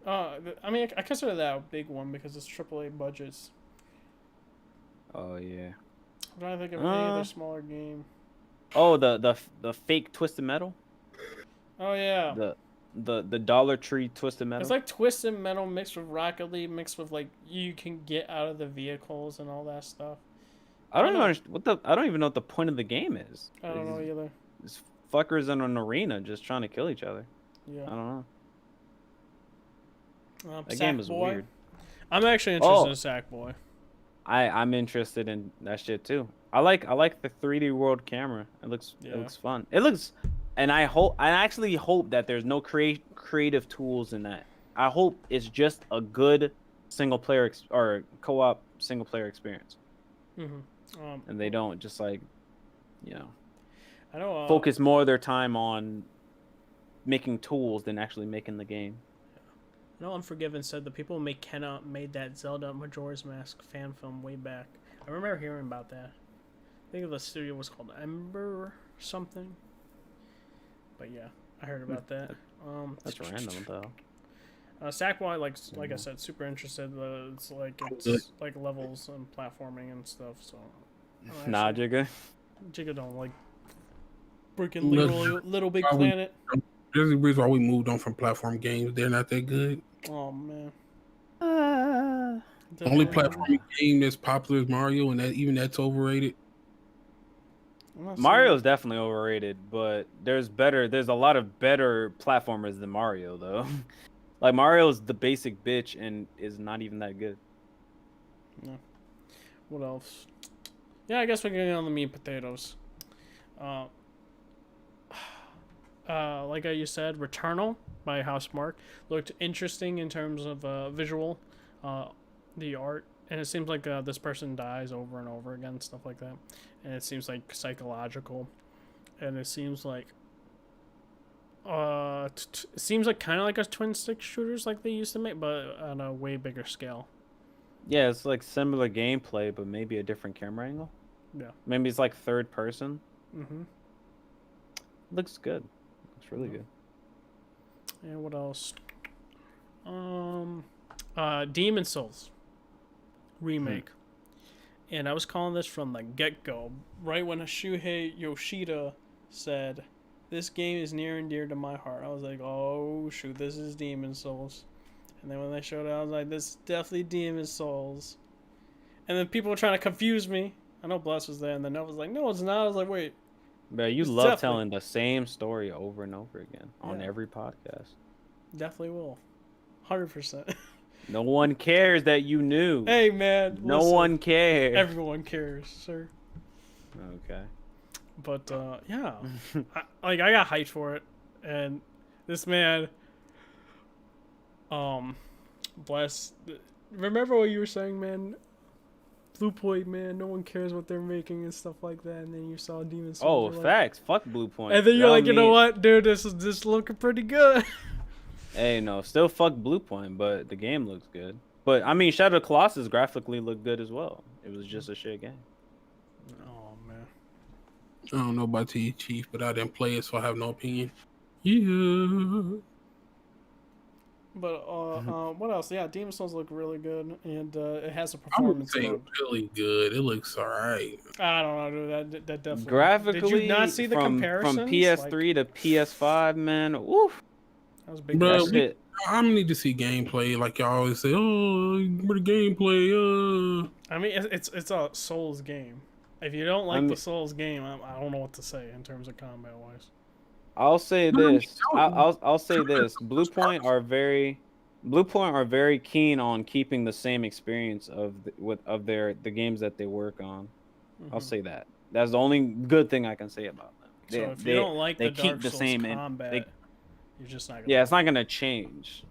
A: I mean, I consider that a big one because it's AAA budgets.
C: Oh yeah.
A: I'm trying to think of any other smaller game.
C: Oh, the fake Twisted Metal.
A: Oh yeah.
C: The Dollar Tree Twisted Metal.
A: It's like Twisted Metal mixed with Rocket League mixed with like you can get out of the vehicles and all that stuff.
C: I don't even understand I don't even know what the point of the game is.
A: I don't know either.
C: It's fuckers in an arena just trying to kill each other.
A: Yeah.
C: I don't know. That
A: Sackboy.
C: game is weird.
A: I'm actually interested in Sackboy.
C: I'm interested in that shit too. I like the 3D world camera. It looks fun. It looks, and I actually hope that there's no creative tools in that. I hope it's just a good single player or co-op single player experience.
A: Mm-hmm.
C: And they don't just like,
A: I know.
C: Focus more of their time on making tools than actually making the game.
A: No, Unforgiven said the people who made Kenna made that Zelda Majora's Mask fan film way back. I remember hearing about that. I think the studio was called Ember something. But yeah, I heard about that.
C: That's random though.
A: Sackboy, like I said, super interested. It's like levels and platforming and stuff. So
C: Nah, Jigga
A: don't like freaking Little Big Planet.
B: There's a reason why we moved on from platform games. They're not that good.
A: Oh man.
B: The only platforming game that's popular is Mario, and that's overrated.
C: Mario's definitely overrated, but there's a lot of better platformers than Mario though. Like Mario's the basic bitch and is not even that good.
A: No. What else? Yeah, I guess we're getting on the meat and potatoes. Like you said, Returnal by Housemark looked interesting in terms of visual, the art, and it seems like this person dies over and over again, stuff like that, and it seems like psychological, and it seems like it seems like kind of like a twin stick shooters like they used to make, but on a way bigger scale.
C: Yeah, it's like similar gameplay, but maybe a different camera angle.
A: Yeah,
C: maybe it's like third person.
A: Mm-hmm.
C: Looks good. Looks really good.
A: And what else? Demon Souls remake. And I was calling this from the get-go. Right when Shuhei Yoshida said, this game is near and dear to my heart, I was like, oh shoot, this is Demon Souls. And then when they showed it, I was like, this is definitely Demon Souls. And then people were trying to confuse me. I know Bless was there, and then I was like, no, it's not. I was like, wait.
C: Bro, you love telling the same story over and over again on every podcast.
A: Definitely will. 100%.
C: No one cares that you knew.
A: Hey, man.
C: No one cares.
A: Everyone cares, sir.
C: Okay.
A: But, yeah. I got hyped for it. And this man, Bless. Remember what you were saying, man? Blue Point, man, no one cares what they're making and stuff like that. And then you saw Demon Souls.
C: Oh, facts. Fuck Blue Point.
A: And then you're like, you know what, dude, this is looking pretty good.
C: Hey, no, still fuck Blue Point, but the game looks good. But I mean, Shadow of the Colossus graphically looked good as well. It was just a shit game.
A: Oh man.
B: I don't know about you, Chief, but I didn't play it, so I have no opinion. Yeah.
A: But what else? Yeah, Demon Souls look really good, and it has a performance.
B: I would say really good. It looks alright.
A: I don't know, dude. That definitely.
C: Graphically,
A: did you not see the comparisons
C: from PS3 to PS5, man? Oof.
A: That was big.
B: Bro, I need to see gameplay. Like y'all always say, oh, where the gameplay?
A: I mean, it's a Souls game. If you don't like the Souls game, I don't know what to say in terms of combat wise.
C: I'll say this. I'll say this. Blue Point are very keen on keeping the same experience of the games that they work on. Mm-hmm. I'll say that. That's the only good thing I can say about them.
A: So if you don't like the Dark Souls combat, You're just not gonna.
C: Yeah, it's not gonna change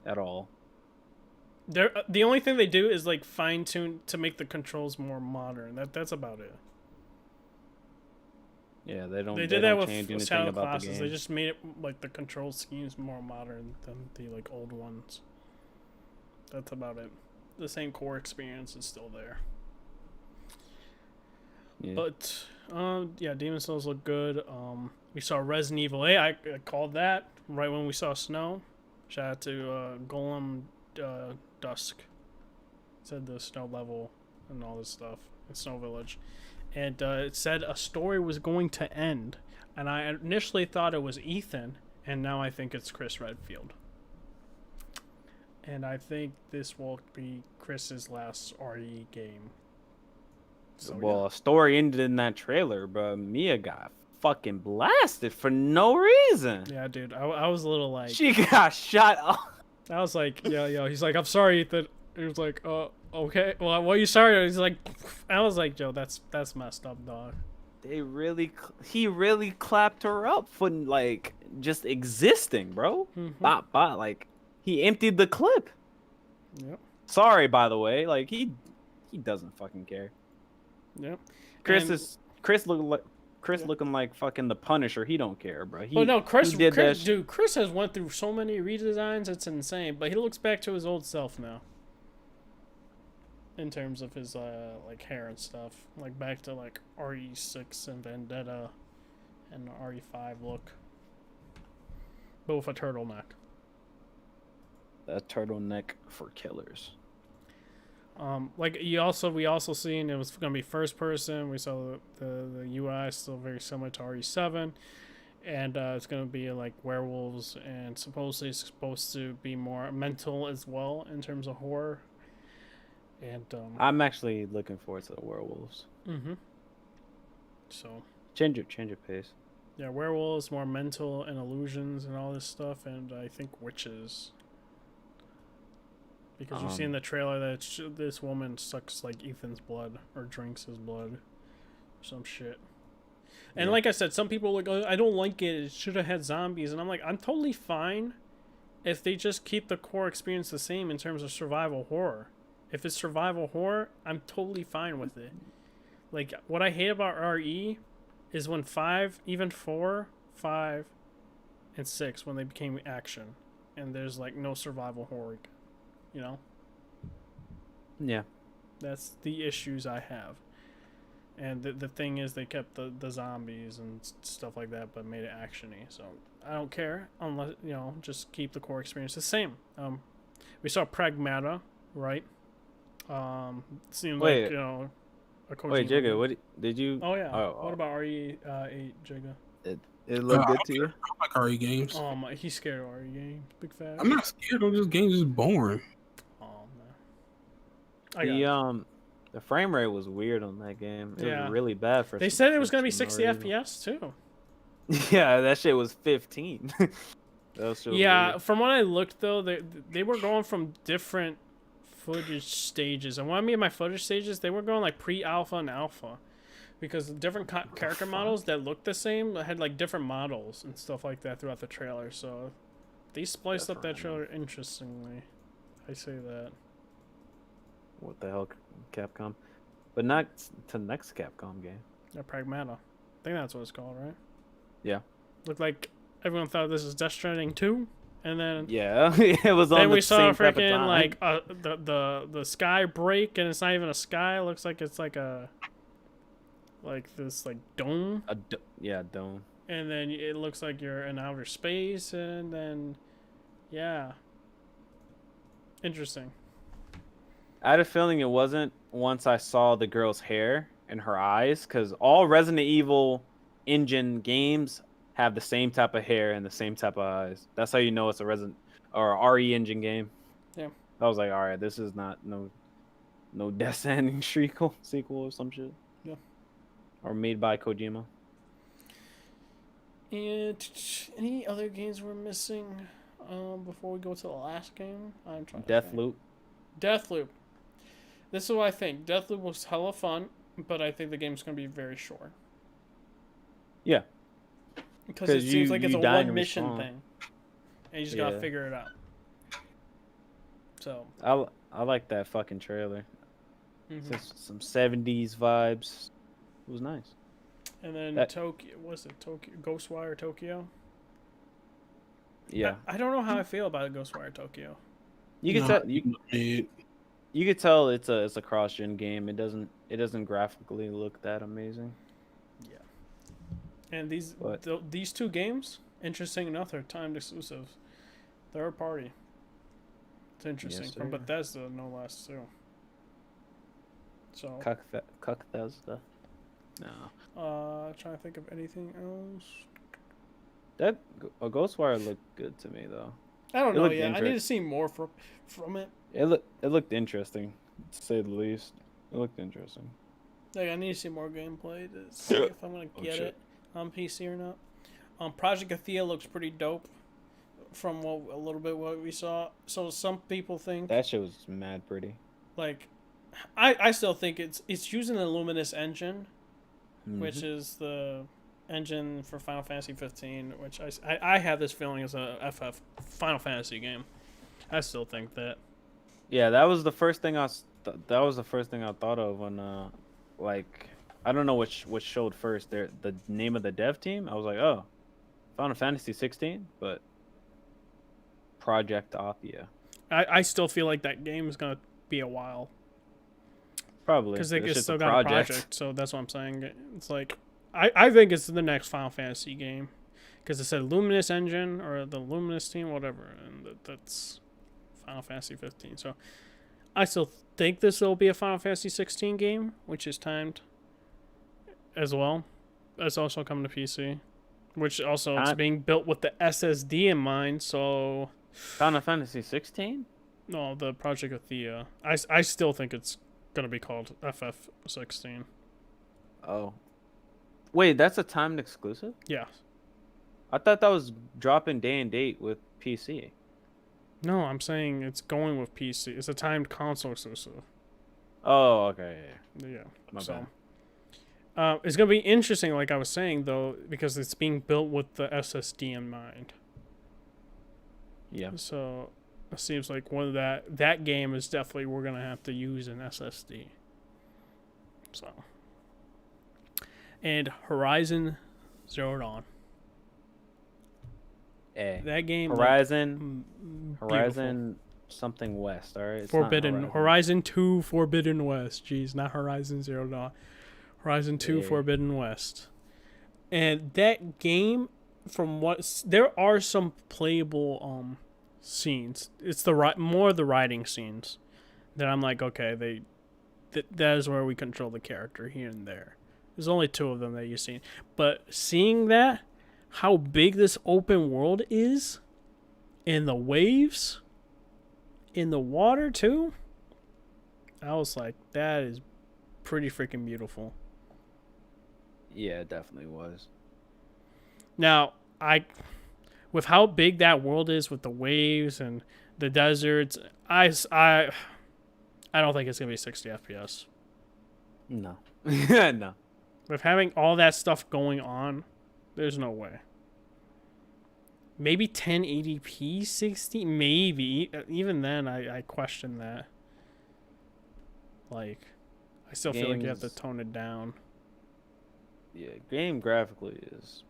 C: at all.
A: The only thing they do is like fine tune to make the controls more modern. That's about it.
C: Yeah, they don't.
A: They
C: They
A: did that
C: don't
A: with
C: change anything
A: Shadow
C: about the
A: Classes. They
C: game.
A: just made it like the control schemes more modern than the like old ones. That's about it. The same core experience is still there.
C: Yeah.
A: But yeah, Demon Souls look good. We saw Resident Evil 8. I called that right when we saw snow. Shout out to Golem Dusk. Said the snow level and all this stuff in Snow Village, and it said a story was going to end, and I initially thought it was Ethan, and now I think it's Chris Redfield. And I think this will be Chris's last RE game. So,
C: Well, a story ended in that trailer, but Mia got fucking blasted for no reason.
A: yeah, dude, I was a little like,
C: She got shot off.
A: I was like, yo. He's like, I'm sorry, Ethan. He was like, okay. Well, what are you sorry? He's like, I was like, Joe, that's messed up, dog.
C: He really clapped her up for like just existing, bro.
A: Mm-hmm.
C: Like he emptied the clip.
A: Yep.
C: Sorry, by the way. Like he doesn't fucking care.
A: Yep.
C: Chris looking like fucking the Punisher. He don't care, bro.
A: Oh no, Chris
C: did that
A: dude, Chris has went through so many redesigns, it's insane. But he looks back to his old self now. In terms of his like hair and stuff, like back to like RE6 and Vendetta, and RE5 look, but with a turtleneck.
C: That turtleneck for killers.
A: Like we also seen it was gonna be first person. We saw the UI still very similar to RE7, and it's gonna be like werewolves, and supposedly it's supposed to be more mental as well in terms of horror. And
C: I'm actually looking forward to the werewolves.
A: Mm-hmm. So
C: Change your pace.
A: yeah, werewolves, more mental and illusions and all this stuff, and I think witches. Because you see in the trailer that this woman sucks like Ethan's blood or drinks his blood, or some shit. And like I said, some people are like, oh, I don't like it. It should have had zombies, and I'm like, I'm totally fine if they just keep the core experience the same in terms of survival horror. If it's survival horror, I'm totally fine with it. Like, what I hate about RE is when 5, even 4, 5, and 6, when they became action. And there's, like, no survival horror. You know?
C: Yeah.
A: That's the issues I have. And the thing is, they kept the zombies and stuff like that, but made it actiony. So, I don't care. Unless, just keep the core experience the same. We saw Pragmata, right? Seemed
C: Wait.
A: like a
C: Wait, Jigga, what did you?
A: Oh yeah. What about RE8, Jigga?
C: It looked good to you?
B: I like RE games.
A: Oh my, he's scared of RE games. Big fat.
B: I'm not scared of this game. It's just boring.
A: Oh man.
C: The frame rate was weird on that game. It was really bad for.
A: They said it was gonna be 60 FPS too.
C: Yeah, that shit was 15.
A: Yeah, from what I looked though, they were going from different footage stages, and what I mean by footage stages, they were going like pre-alpha and alpha, because the different character models that looked the same had like different models and stuff like that throughout the trailer. So they spliced up that trailer interestingly. I say that.
C: What the hell, Capcom? But not to next Capcom game.
A: Yeah, Pragmata. I think that's what it's called, right?
C: Yeah.
A: Looked like everyone thought this was Death Stranding 2, and then
C: yeah, it was on
A: then
C: the
A: we saw
C: same type of
A: freaking
C: time.
A: like the sky break, and it's not even a sky. It looks like it's like this like dome.
C: Dome.
A: And then it looks like you're in outer space, and then yeah, interesting.
C: I had a feeling it wasn't once I saw the girl's hair and her eyes, because all Resident Evil engine games have the same type of hair and the same type of eyes. That's how you know it's a Resident or RE engine game.
A: Yeah.
C: I was like, all right, this is not no Death Stranding sequel or some shit.
A: Yeah.
C: Or made by Kojima.
A: And any other games we're missing before we go to the last game? I'm trying.
C: Deathloop.
A: Deathloop. This is what I think. Deathloop was hella fun, but I think the game's gonna be very short.
C: Yeah.
A: Because it seems like it's a
C: die and
A: one mission
C: respawn.
A: thing, and you just gotta
C: Yeah.
A: figure it out. So.
C: I like that fucking trailer.
A: Mhm.
C: Some 70s vibes. It was nice.
A: And then
C: That-
A: Tokyo, what's it? Tokyo Ghostwire Tokyo.
C: Yeah.
A: I don't know how I feel about Ghostwire Tokyo.
C: You can
B: Nah,
C: tell
B: it-
C: you could tell it's a cross-gen game. It doesn't graphically look that amazing.
A: Yeah. And
C: But-
A: these two games, interesting enough, are timed exclusives. Third party. It's interesting.
C: Yes,
A: From
C: sir.
A: Bethesda, no less, too. So,
C: Bethesda. No.
A: trying to think of anything else.
C: That Ghostwire looked good to me though.
A: I don't
C: It
A: know
C: looked
A: yet. I need to
C: interest-
A: see more from it.
C: It looked interesting, to say the least. It looked interesting.
A: Like, I need to see more gameplay to see if I'm gonna
C: Oh,
A: get
C: shit.
A: it on PC or not. Project Athea looks pretty dope from a little bit what we saw. So some people think
C: That shit was mad pretty.
A: like I still think it's using the Luminous engine, which
C: Mhm.
A: is the engine for Final Fantasy 15, which I have this feeling is a Final Fantasy game. I still think that.
C: Yeah, that was the first thing that was the first thing I thought of when like I don't know which showed first. The name of the dev team. I was like, oh, Final Fantasy 16, but Project Athia.
A: I still feel like that game is gonna be a while
C: Probably
A: because they
C: It's just
A: still
C: a
A: got a project. So that's what I'm saying. It's like I think it's the next Final Fantasy game because it said Luminous engine or the Luminous team, whatever, and that's Final Fantasy 15. So I still think this will be a Final Fantasy 16 game, which is timed as well. It's also coming to PC, which also it's being built with the SSD in mind. So
C: Final Fantasy 16.
A: no, the Project Athea. I still think it's gonna be called FF16.
C: Oh, wait, that's a timed exclusive.
A: Yeah.
C: I thought that was dropping day and date with PC.
A: No, I'm saying it's going with PC. It's a timed console exclusive.
C: Oh, okay.
A: Yeah.
C: My
A: so,
C: bad.
A: it's gonna be interesting, like I was saying though, because it's being built with the SSD in mind.
C: Yeah.
A: So it seems like that game is definitely we're gonna have to use an SSD. So. And Horizon Zero Dawn. That game.
C: Horizon.
A: Like,
C: Horizon something West. All right. It's not
A: Forbidden Horizon 2 Forbidden West. Jeez, not Horizon Zero Dawn. Horizon 2
C: Yeah.
A: Forbidden West. And that game, from what there are some playable scenes. It's more of the riding scenes that I'm like, okay, that is where we control the character here and there. There's only 2 of them that you've seen, but seeing that, how big this open world is, in the waves, in the water too, I was like, that is pretty freaking beautiful.
C: Yeah, it definitely was.
A: Now, with how big that world is with the waves and the deserts, I don't think it's gonna be 60 FPS.
C: No. No.
A: With having all that stuff going on, there's no way. Maybe 1080p 60, maybe. Even then, I question that. Like, I still feel like you have to
C: Games-
A: tone it down.
C: Yeah, game graphically is.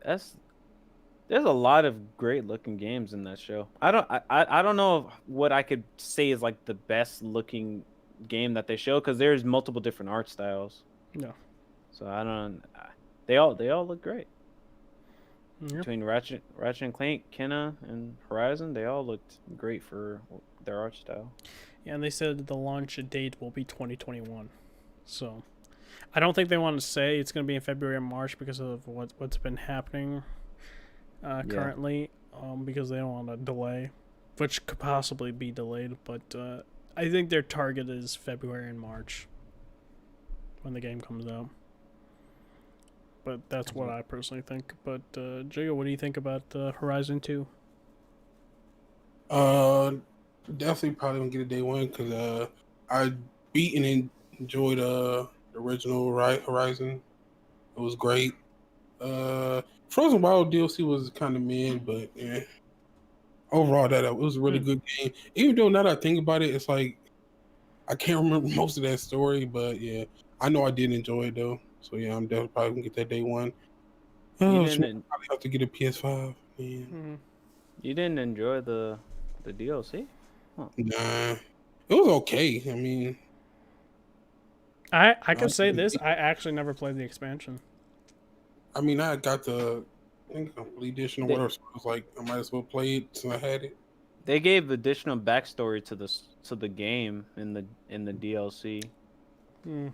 C: There's a lot of great looking games in that show. I don't know what I could say is like the best looking game that they show because there's multiple different art styles.
A: Yeah.
C: So I don't. They all look great.
A: Yep.
C: Between Ratchet and Clank, Kenna, and Horizon, they all looked great for their art style.
A: Yeah, and they said the launch date will be 2021. So, I don't think they want to say it's going to be in February or March because of what's been happening currently, because they don't want to delay, which could possibly be delayed. But I think their target is February and March when the game comes out. But that's what I personally think. But Jiga, what do you think about Horizon 2?
B: Definitely probably gonna get a day one because I beat and enjoyed the original Horizon. It was great. Frozen Wild DLC was kind of mid, but yeah. Overall, that it was a really good game. Even though now that I think about it, it's like I can't remember most of that story, but yeah, I know I did enjoy it though. So yeah, I'm definitely probably gonna get that day one.
C: You
B: Oh, shit, I
C: didn't
B: probably have to get a PS5. Man.
A: Mhm.
C: you didn't enjoy the DLC?
B: Nah, it was okay. I mean,
A: I could say this. I actually never played the expansion.
B: I got the I think complete edition or
C: They
B: whatever. So I was like, I might as well play it since I had it.
C: they gave additional backstory to the game in the DLC.
A: Hmm.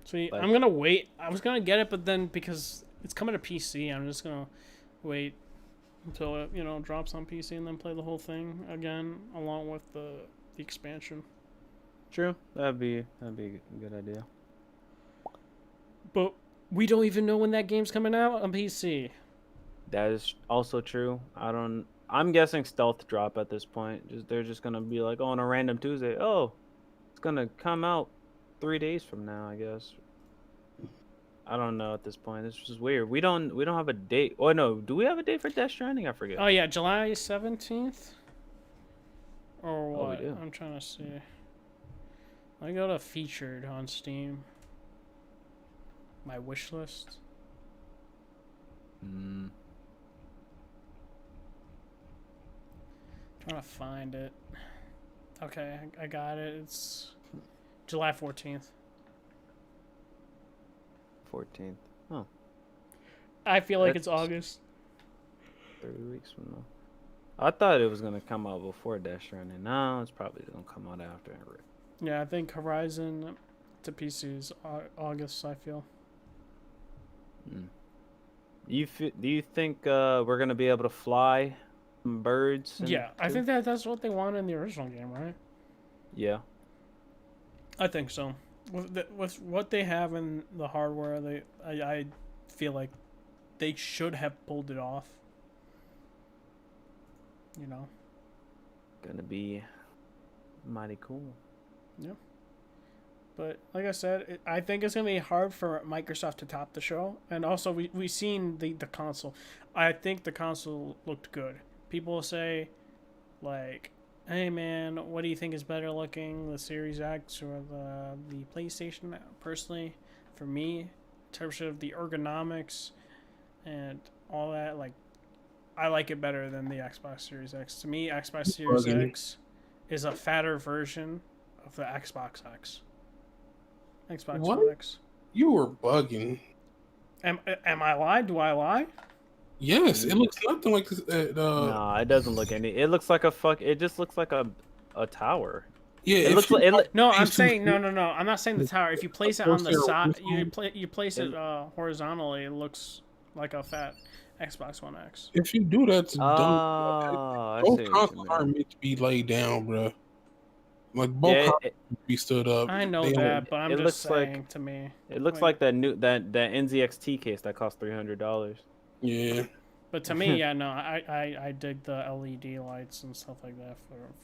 A: See,
C: Like
A: I'm gonna wait. I was gonna get it, but then because it's coming to PC, I'm just gonna wait until it drops on PC and then play the whole thing again along with the expansion.
C: true, that'd be a good idea.
A: But we don't even know when that game's coming out on PC.
C: That is also true. I'm guessing stealth drop at this point. They're just gonna be like, oh, on a random Tuesday. Oh, it's gonna come out 3 days from now, I guess. I don't know at this point. It's just weird. We don't have a date. Oh no, do we have a date for Death Stranding? I forget.
A: Oh yeah, July 17th. Or
C: Oh, we
A: what?
C: do.
A: I'm trying to see. I go to featured on Steam. My wish list.
C: Mm.
A: Trying to find it. Okay, I got it. It's July 14th.
C: 14th. Oh,
A: I feel like it's
C: That's-
A: August.
C: 3 weeks from now. I thought it was gonna come out before Death Stranding. No, it's probably gonna come out after.
A: Yeah, I think Horizon to PC is August, I feel.
C: Mm. Do you think we're gonna be able to fly some birds?
A: Yeah, I think that's what they wanted in the original game, right?
C: Yeah.
A: I think so. With what they have in the hardware, I feel like they should have pulled it off. You know?
C: Gonna be mighty cool.
A: Yeah. But like I said, I think it's gonna be hard for Microsoft to top the show. And also, we seen the console. I think the console looked good. People say, like, "Hey man, what do you think is better looking, the Series X or the PlayStation?" Personally, for me, in terms of the ergonomics and all that, like, I like it better than the Xbox Series X. To me, Xbox Series X is a fatter version of the Xbox X. Xbox
B: What?
A: One X.
B: You were bugging.
A: Am I lie? Do I lie?
B: Yes, it looks nothing like this.
C: Nah, it doesn't look any. It looks like a fuck. It just looks like a tower.
B: Yeah,
C: It
B: if
C: looks
B: you
C: like
B: watch
A: No, I'm
B: these two
A: saying no.
B: things,
A: I'm not saying the tower. If you place it on the side, you place it horizontally. It looks like a fat Xbox One X.
B: if you do that, it's dumb.
C: Oh, I
B: Both
C: see what you
B: consoles aren't
C: mean.
B: meant to be laid down, bro. Like both
C: Yeah,
B: consoles need to be stood up.
A: I know
B: They don't-
A: that, but I'm
C: it
A: just
C: looks
A: saying
C: like-
A: to me.
C: it looks like that that NZXT case that cost $300.
B: Yeah,
A: But to me, yeah, no, I dig the LED lights and stuff like that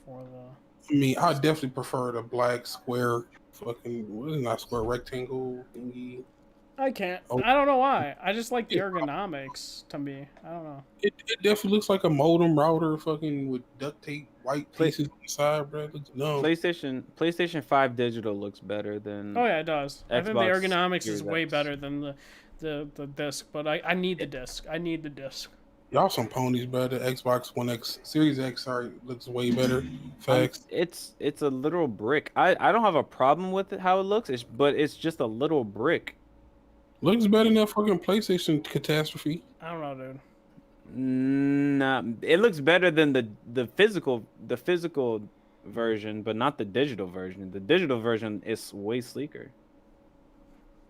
A: for the.
B: I mean, I definitely prefer the black square, what is not square rectangle thingy.
A: I can't.
B: Oh.
A: I don't know why. I just like the
B: Yeah.
A: ergonomics to me. I don't know.
B: It definitely looks like a modem router, with duct tape, white
C: Play-
B: pieces on the side, bro. It looks dumb.
C: PlayStation 5 digital looks better than.
A: Oh yeah, it does. I think the
C: Xbox
A: ergonomics is
C: Series
A: way
C: X.
A: better than the disc, but I need the disc. I need the disc.
B: Y'all some ponies, bro. The Xbox One X, Series X, sorry, looks way better. Facts.
C: It's a little brick. I don't have a problem with it how it looks. But it's just a little brick.
B: Looks better than that fucking PlayStation catastrophe.
A: I don't know, dude.
C: Nah, it looks better than the physical version, but not the digital version. The digital version is way sleeker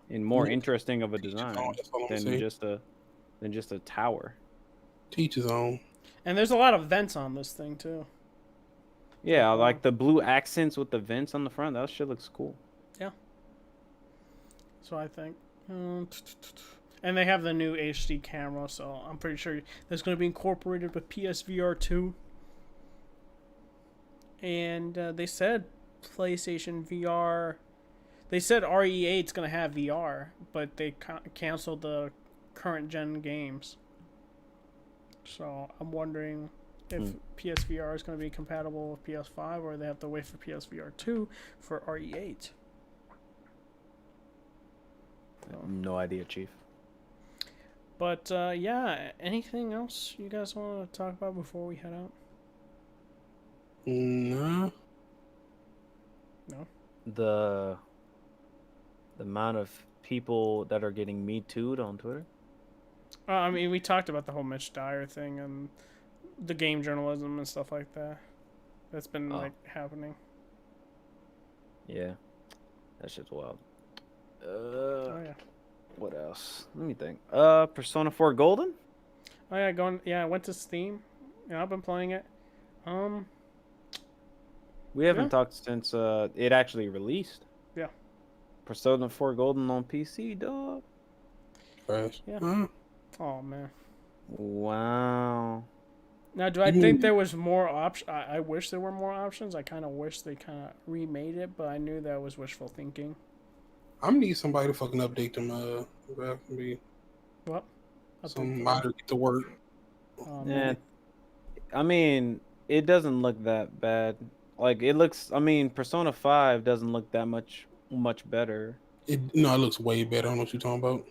C: and more
B: Yeah.
C: interesting of a design
B: That's all I'm
C: than
B: saying.
C: just a tower.
B: Teach his own.
A: And there's a lot of vents on this thing too.
C: Yeah,
A: Wow.
C: like the blue accents with the vents on the front. That shit looks cool.
A: So I think. And they have the new HD camera, so I'm pretty sure that's going to be incorporated with PSVR 2. And they said PlayStation VR. They said RE8's going to have VR, but they canceled the current gen games. So I'm wondering if PSVR is going to be compatible with PS5 or they have to wait for PSVR 2 for RE8. So.
C: No idea, Chief.
A: But yeah, anything else you guys want to talk about before we head out?
B: Nah.
A: No.
C: The amount of people that are getting Me Too'd on Twitter.
A: I mean, we talked about the whole Mitch Dyer thing and the game journalism and stuff like that. That's been like happening.
C: Yeah, that shit's wild.
A: Oh yeah.
C: What else? Let me think. Persona 4 Golden.
A: Oh yeah, I went to Steam. Yeah, I've been playing it.
C: We haven't talked since it actually released.
A: Yeah.
C: Persona 4 Golden on PC, dog.
B: Fresh.
A: Yeah. Oh man.
C: Wow.
A: Now, do I think there was more options? I wish there were more options. I kind of wish they kind of remade it, but I knew that was wishful thinking.
B: I'm gonna need somebody to fucking update them.
A: What?
B: Some modder get to work.
C: Yeah. I mean, it doesn't look that bad. Like it looks. I mean, Persona 5 doesn't look that much better.
B: It looks way better. I don't know what you're talking about.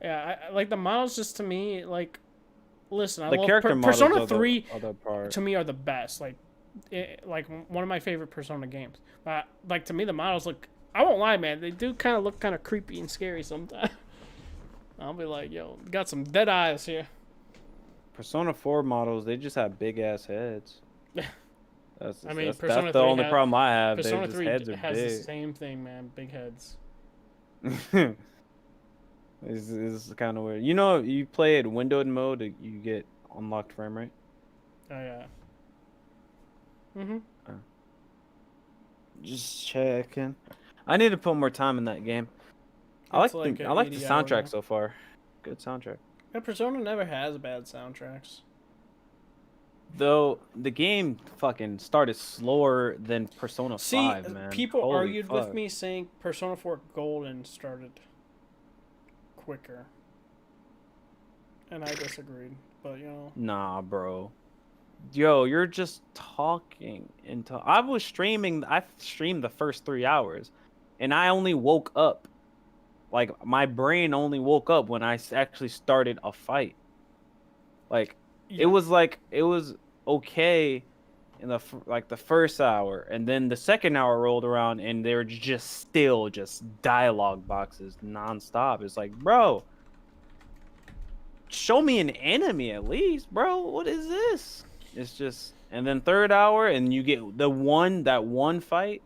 A: Yeah, I like the models. Just to me, like, listen, I
C: The
A: love
C: character models
A: Persona 3
C: other part.
A: to me are the best. Like, like one of my favorite Persona games. But like to me, the models look. I won't lie, man. They do kind of look kind of creepy and scary sometimes. I'll be like, yo, got some dead eyes here.
C: Persona 4 models, they just have big ass heads. That's
A: Persona
C: the
A: 3
C: only problem I have.
A: Persona
C: Their
A: 3
C: heads are
A: has
C: big.
A: the same thing, man. Big heads.
C: It's kind of weird. You know, you play it windowed mode, you get unlocked frame rate.
A: Oh yeah. Mhm.
C: Just checking. I need to put more time in that game. I like the soundtrack so far. Good soundtrack.
A: Yeah, Persona never has bad soundtracks.
C: Though the game fucking started slower than Persona 5, man.
A: People
C: Holy
A: argued
C: fuck.
A: with me saying Persona 4 Golden started quicker. And I disagreed, but you know.
C: Nah, bro. Yo, you're just talking into. I streamed the first 3 hours, and I only woke up. Like my brain only woke up when I actually started a fight. Like it was okay in the first hour, and then the second hour rolled around, and they were just dialogue boxes nonstop. It's like, bro, show me an enemy at least, bro. What is this? It's just, and then third hour, and you get that one fight.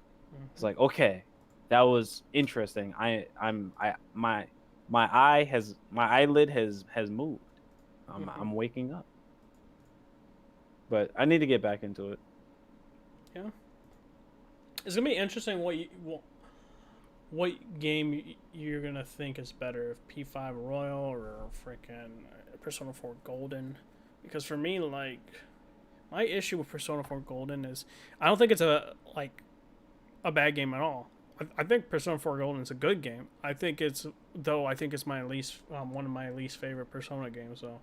C: It's like, okay, that was interesting. My eyelid has moved. I'm waking up. But I need to get back into it.
A: Yeah. It's gonna be interesting what game you're gonna think is better, if P5 Royal or freaking Persona 4 Golden, because for me, like, my issue with Persona 4 Golden is I don't think it's a bad game at all. I think Persona 4 Golden is a good game. I think it's my least one of my least favorite Persona games though.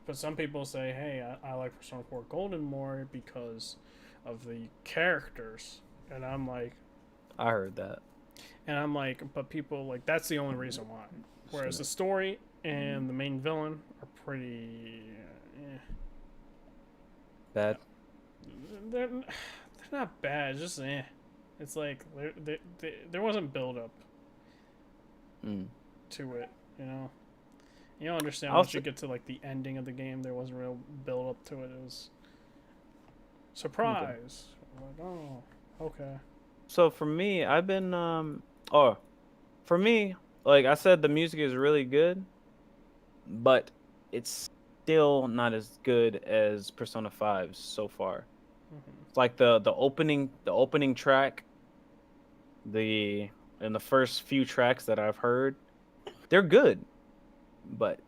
A: But some people say, hey, I like Persona 4 Golden more because of the characters, and I'm like,
C: I heard that.
A: And I'm like, but people like that's the only reason why. Whereas the story and the main villain are pretty
C: bad.
A: They're not bad. It's just It's like there wasn't build up to it. You know. You don't understand once you get to like the ending of the game. There wasn't real build up to it. It was surprise. Like, oh, okay.
C: So for me, I've been for me, like I said, the music is really good, but it's still not as good as Persona 5 so far. It's like the opening track, and the first few tracks that I've heard, they're good, but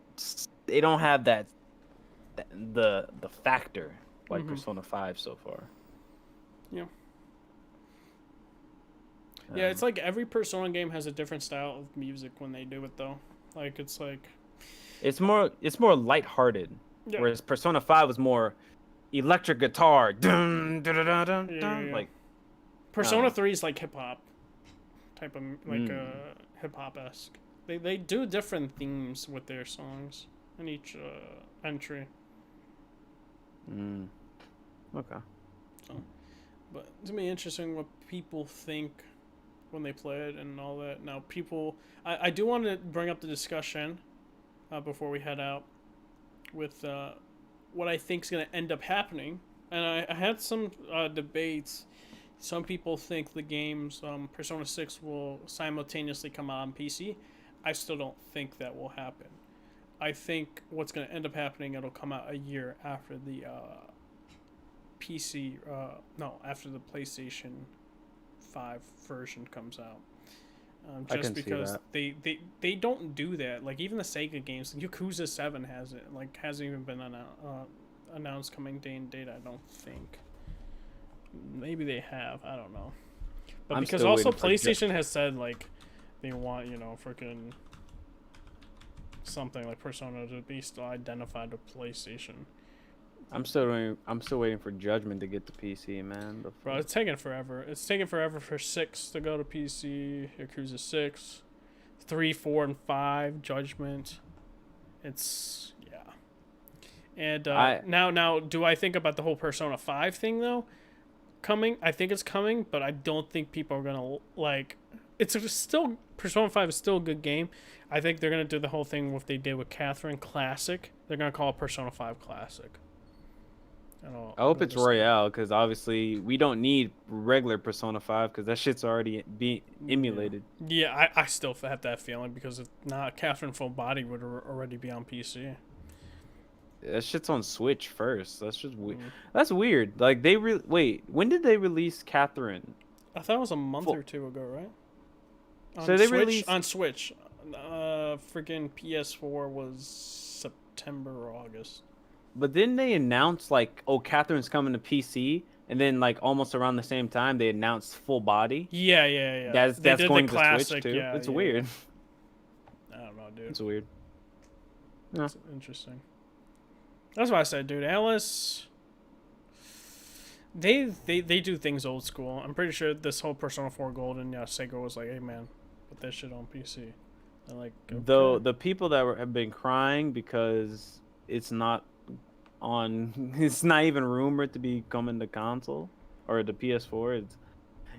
C: they don't have the factor like Persona 5 so far.
A: Yeah. Yeah, it's like every Persona game has a different style of music when they do it though. Like it's like
C: it's more lighthearted,
A: yeah.
C: whereas Persona 5 was more electric guitar, dun, dun, dun, dun, dun,
A: Yeah.
C: like
A: Persona 3 is like hip hop type of like
C: Mm.
A: hip hop esque. They do different themes with their songs in each entry.
C: Okay.
A: But it's gonna be interesting what people think when they play it and all that. Now, I do want to bring up the discussion before we head out with what I think is gonna end up happening. And I had some debates. Some people think the games Persona 6 will simultaneously come out on PC. I still don't think that will happen. I think what's going to end up happening, it'll come out a year after the PC, after the PlayStation 5 version comes out.
C: I
A: Just
C: can see
A: because
C: that.
A: they don't do that. Like, even the Sega games, Yakuza 7 hasn't even been announced coming day and date, I don't think. Maybe they have, I don't know. But
C: I'm
A: because
C: still
A: also
C: waiting for
A: PlayStation has said, like, they want, freaking something like Persona to be still identified with PlayStation.
C: I'm still waiting for Judgment to get to PC, man.
A: Bro, it's taking forever. It's taking forever for 6 to go to PC, Yakuza 6, 3, 4, and 5, Judgment. It's, yeah. And now, do I think about the whole Persona 5 thing, though? Coming? I think it's coming, but I don't think people are going to, like... It's still... Persona 5 is still a good game. I think they're going to do the whole thing what they did with Catherine Classic. They're going to call it Persona 5 Classic.
C: I hope it's Royale, because obviously we don't need regular Persona 5, because that shit's already being emulated.
A: Yeah, I still have that feeling, because if not, Catherine Full Body would already be on PC.
C: That shit's on Switch first. That's just weird. That's weird. Like, wait, when did they release Catherine?
A: I thought it was a month or two ago, right?
C: So they released
A: on Switch. Freaking PS4 was September or August.
C: But didn't they announce, like, oh, Catherine's coming to PC, and then, like, almost around the same time, they announced Full Body?
A: Yeah.
C: That's going to
A: classic,
C: Switch, too?
A: Yeah,
C: it's weird.
A: I don't know, dude.
C: It's weird.
A: That's interesting. That's what I said, dude. Alice... They do things old school. I'm pretty sure this whole Persona 4 Golden, Sega was like, hey, man, put that shit on PC. And like, okay.
C: Though the people that have been crying because it's not on, it's not even rumored to be coming to console or the PS4.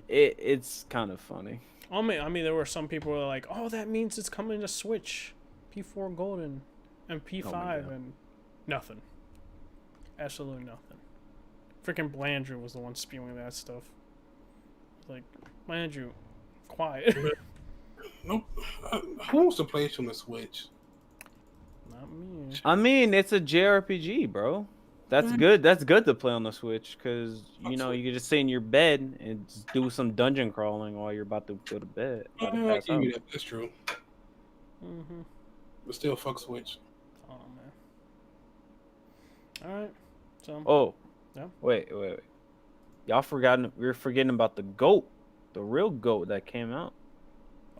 C: It's kind of funny.
A: I mean, there were some people who were like, oh, that means it's coming to Switch, P4 Golden, and P5, and nothing. Absolutely nothing. Freaking Blandrew was the one spewing that stuff. Like, Blandrew, quiet.
B: Nope. Who wants to play it on the Switch?
A: Not me.
C: I mean, it's a JRPG, bro. That's good. That's good to play on the Switch, because you can just sit in your bed and just do some dungeon crawling while you're about to go to bed.
B: I give you that. That's true. But still, fuck Switch.
A: Oh man. All right. So.
C: Oh.
A: Yeah.
C: Wait. We're forgetting about the GOAT, the real GOAT that came out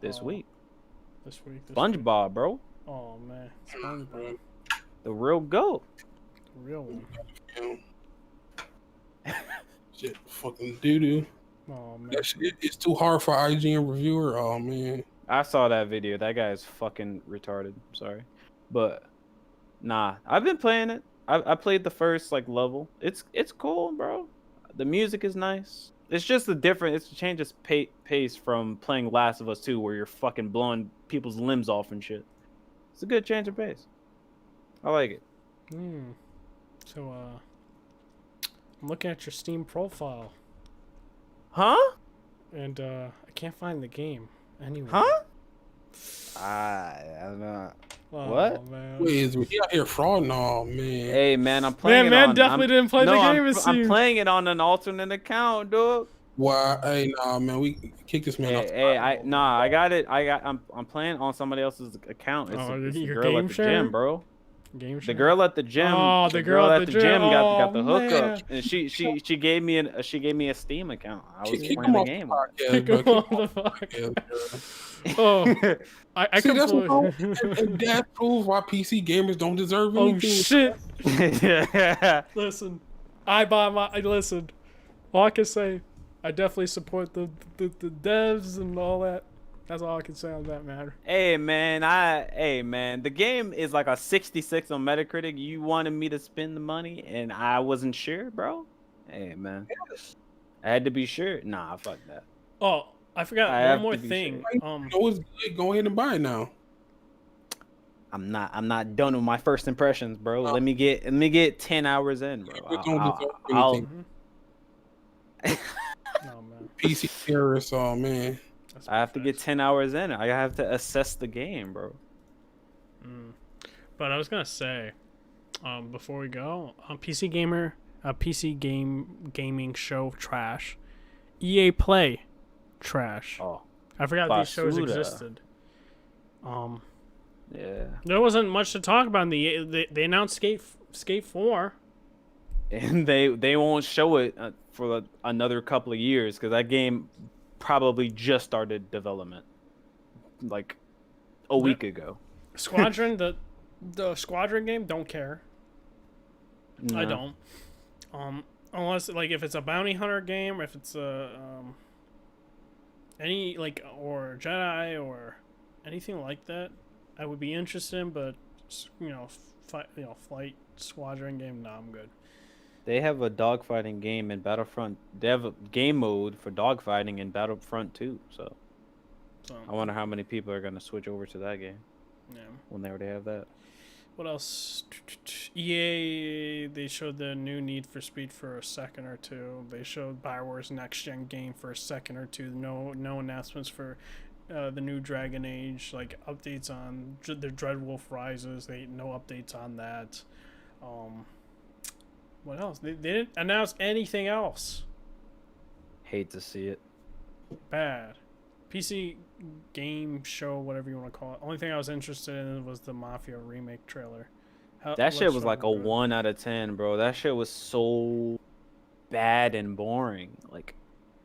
C: this week.
A: This week.
C: SpongeBob, bro.
A: Oh man, SpongeBob.
C: The real GOAT.
A: The real one.
B: Shit, fucking doo doo.
A: Oh man.
B: That shit, it's too hard for IGN reviewer. Oh man.
C: I saw that video. That guy is fucking retarded. Sorry, but nah, I've been playing it. I played the first level. It's cool, bro. The music is nice. It's just it's a change of pace from playing Last of Us 2, where you're fucking blowing people's limbs off and shit. It's a good change of pace. I like it.
A: So I'm looking at your Steam profile.
C: Huh?
A: And I can't find the game anywhere.
C: Huh? I don't know.
A: Oh,
C: what?
A: Man.
B: Wait, is he out here fraud? No, man.
C: Hey, man, I'm playing.
A: Man definitely didn't play the game.
C: I'm playing it on an alternate account, dude.
B: Why? Hey, nah, man, we kick this man off.
C: I got it. I'm playing on somebody else's account. It's a
A: your
C: girl
A: game
C: at the
A: share?
C: gym, bro.
A: Game
C: The
A: show?
C: girl at the gym.
A: Oh, the girl at the gym.
C: got the
A: Oh,
C: hookup,
A: man.
C: and she gave me a Steam account. I was
B: Kick
C: playing
B: him
C: the
B: off
C: game.
B: the
A: Kick
B: podcast, bro.
A: him
B: Kick
A: off
B: him
A: the
B: off
A: fuck.
B: the podcast, bro.
A: Oh, I
B: See, that's what
A: completely.
B: and that proves why PC gamers don't deserve
A: Oh
B: anything.
A: shit!
C: Yeah.
A: Listen, listen. All I can say, I definitely support the devs and all that. That's all I can say on that matter.
C: Hey man, the game is like a 66 on Metacritic. You wanted me to spend the money, and I wasn't sure, bro. Hey man, I had to be sure. Nah, fuck that.
A: Oh, I forgot
C: I
A: one
C: have
A: more
C: to be
A: thing.
B: You know what's good? Go ahead and buy it now.
C: I'm not done with my first impressions, bro. Let me get 10 hours in, bro.
B: Gamers don't deserve
C: I'll
B: anything.
A: Oh man,
B: PC terrorists, oh man.
A: that's
C: I have to get
A: facts.
C: 10 hours in. I have to assess the game, bro.
A: But I was gonna say, before we go, gaming show trash, EA Play trash.
C: Oh,
A: I forgot these shows
C: Basuda.
A: existed.
C: yeah.
A: There wasn't much to talk about. They announced Skate 4.
C: And they won't show it for another couple of years because that game probably just started development like a week ago.
A: Squadron, the Squadron game, don't care. I
C: No.
A: don't. Unless like if it's a bounty hunter game, or if it's a any like or Jedi or anything like that, I would be interested in. But flight Squadron game, nah, I'm good.
C: They have a dogfighting game in Battlefront. They have a game mode for dogfighting in Battlefront 2. So
A: So
C: I wonder how many people are gonna switch over to that game
A: yeah.
C: when they already have that.
A: What else? EA, they showed the new Need for Speed for a second or two. They showed Bioware's next gen game for a second or two. No announcements for the new Dragon Age, like updates on the Dreadwolf Rises. No updates on that. What else? They didn't announce anything else.
C: Hate to see it.
A: Bad. PC game show, whatever you want to call it. Only thing I was interested in was the Mafia remake trailer.
C: That shit was like a 1 out of 10, bro. That shit was so bad and boring. Like,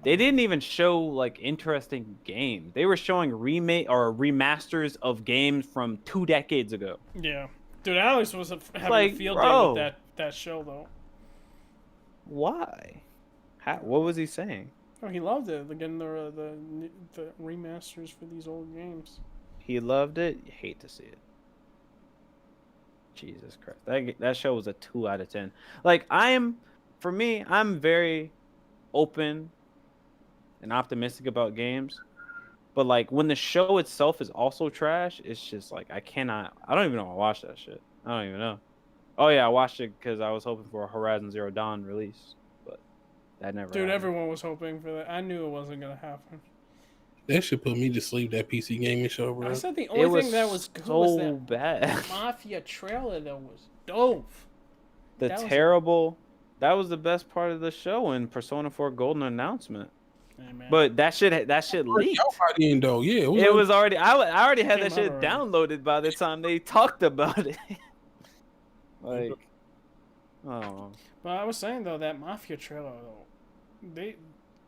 C: they didn't even show like interesting games. They were showing remake or remasters of games from 2 decades ago.
A: Yeah, dude, Alex was having
C: Like,
A: a field
C: bro.
A: day with that show though.
C: Why? What was he saying?
A: Oh, he loved it. They're getting the remasters for these old games.
C: He loved it. You hate to see it. Jesus Christ, that show was a 2 out of 10. Like I'm very open and optimistic about games, but like when the show itself is also trash, it's just like I don't even know if I watched that shit. I don't even know. Oh yeah, I watched it because I was hoping for a Horizon Zero Dawn release, but that never.
A: Dude,
C: happened.
A: everyone was hoping for that. I knew it wasn't gonna happen.
B: That should put me to sleep. That PC gaming show, bro.
A: I said the
C: It
A: only
C: was
A: thing that was good
C: so
A: was that
C: bad.
A: Mafia trailer that was dope.
C: The
A: That was-
C: terrible. That was the best part of the show in Persona 4 Golden announcement.
A: Hey, man.
C: But that shit leaked.
B: Y'all by the end, though, yeah.
C: It was already. I already had
A: Came
C: that shit
A: out already.
C: downloaded by the time they talked about it. Like, oh,
A: But I was saying though that Mafia trailer though,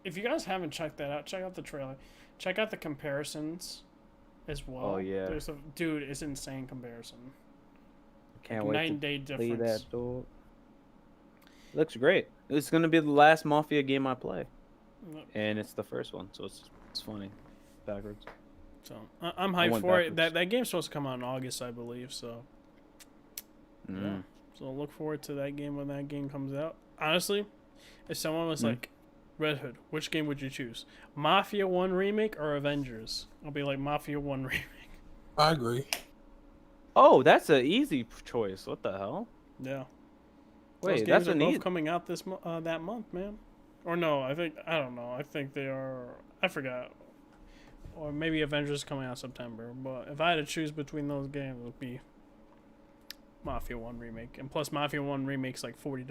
A: if you guys haven't checked that out, check out the trailer. Check out the comparisons as well.
C: Oh, yeah.
A: Dude, it's insane comparison.
C: can't
A: Night
C: wait
A: and day
C: to play
A: difference.
C: that, dog. Looks great. It's gonna be the last Mafia game I play,
A: Yep.
C: and it's the first one, so it's funny, backwards.
A: So I'm
C: I
A: hyped
C: went
A: for it.
C: backwards.
A: That game's supposed to come out in August, I believe. So yeah.
C: Mm.
A: So look forward to that game when that game comes out. Honestly, if someone was like, Red Hood, which game would you choose? Mafia 1 remake or Avengers? I'll be like Mafia 1 remake.
B: I agree.
C: Oh, that's an easy choice. What the hell?
A: Yeah.
C: Wait,
A: Those
C: that's
A: games are
C: an
A: both
C: easy.
A: coming out that month, man. Or no, I don't know. I think they are. I forgot. Or maybe Avengers is coming out September. But if I had to choose between those games, it would be Mafia 1 remake. And plus, Mafia 1 remake's like $40.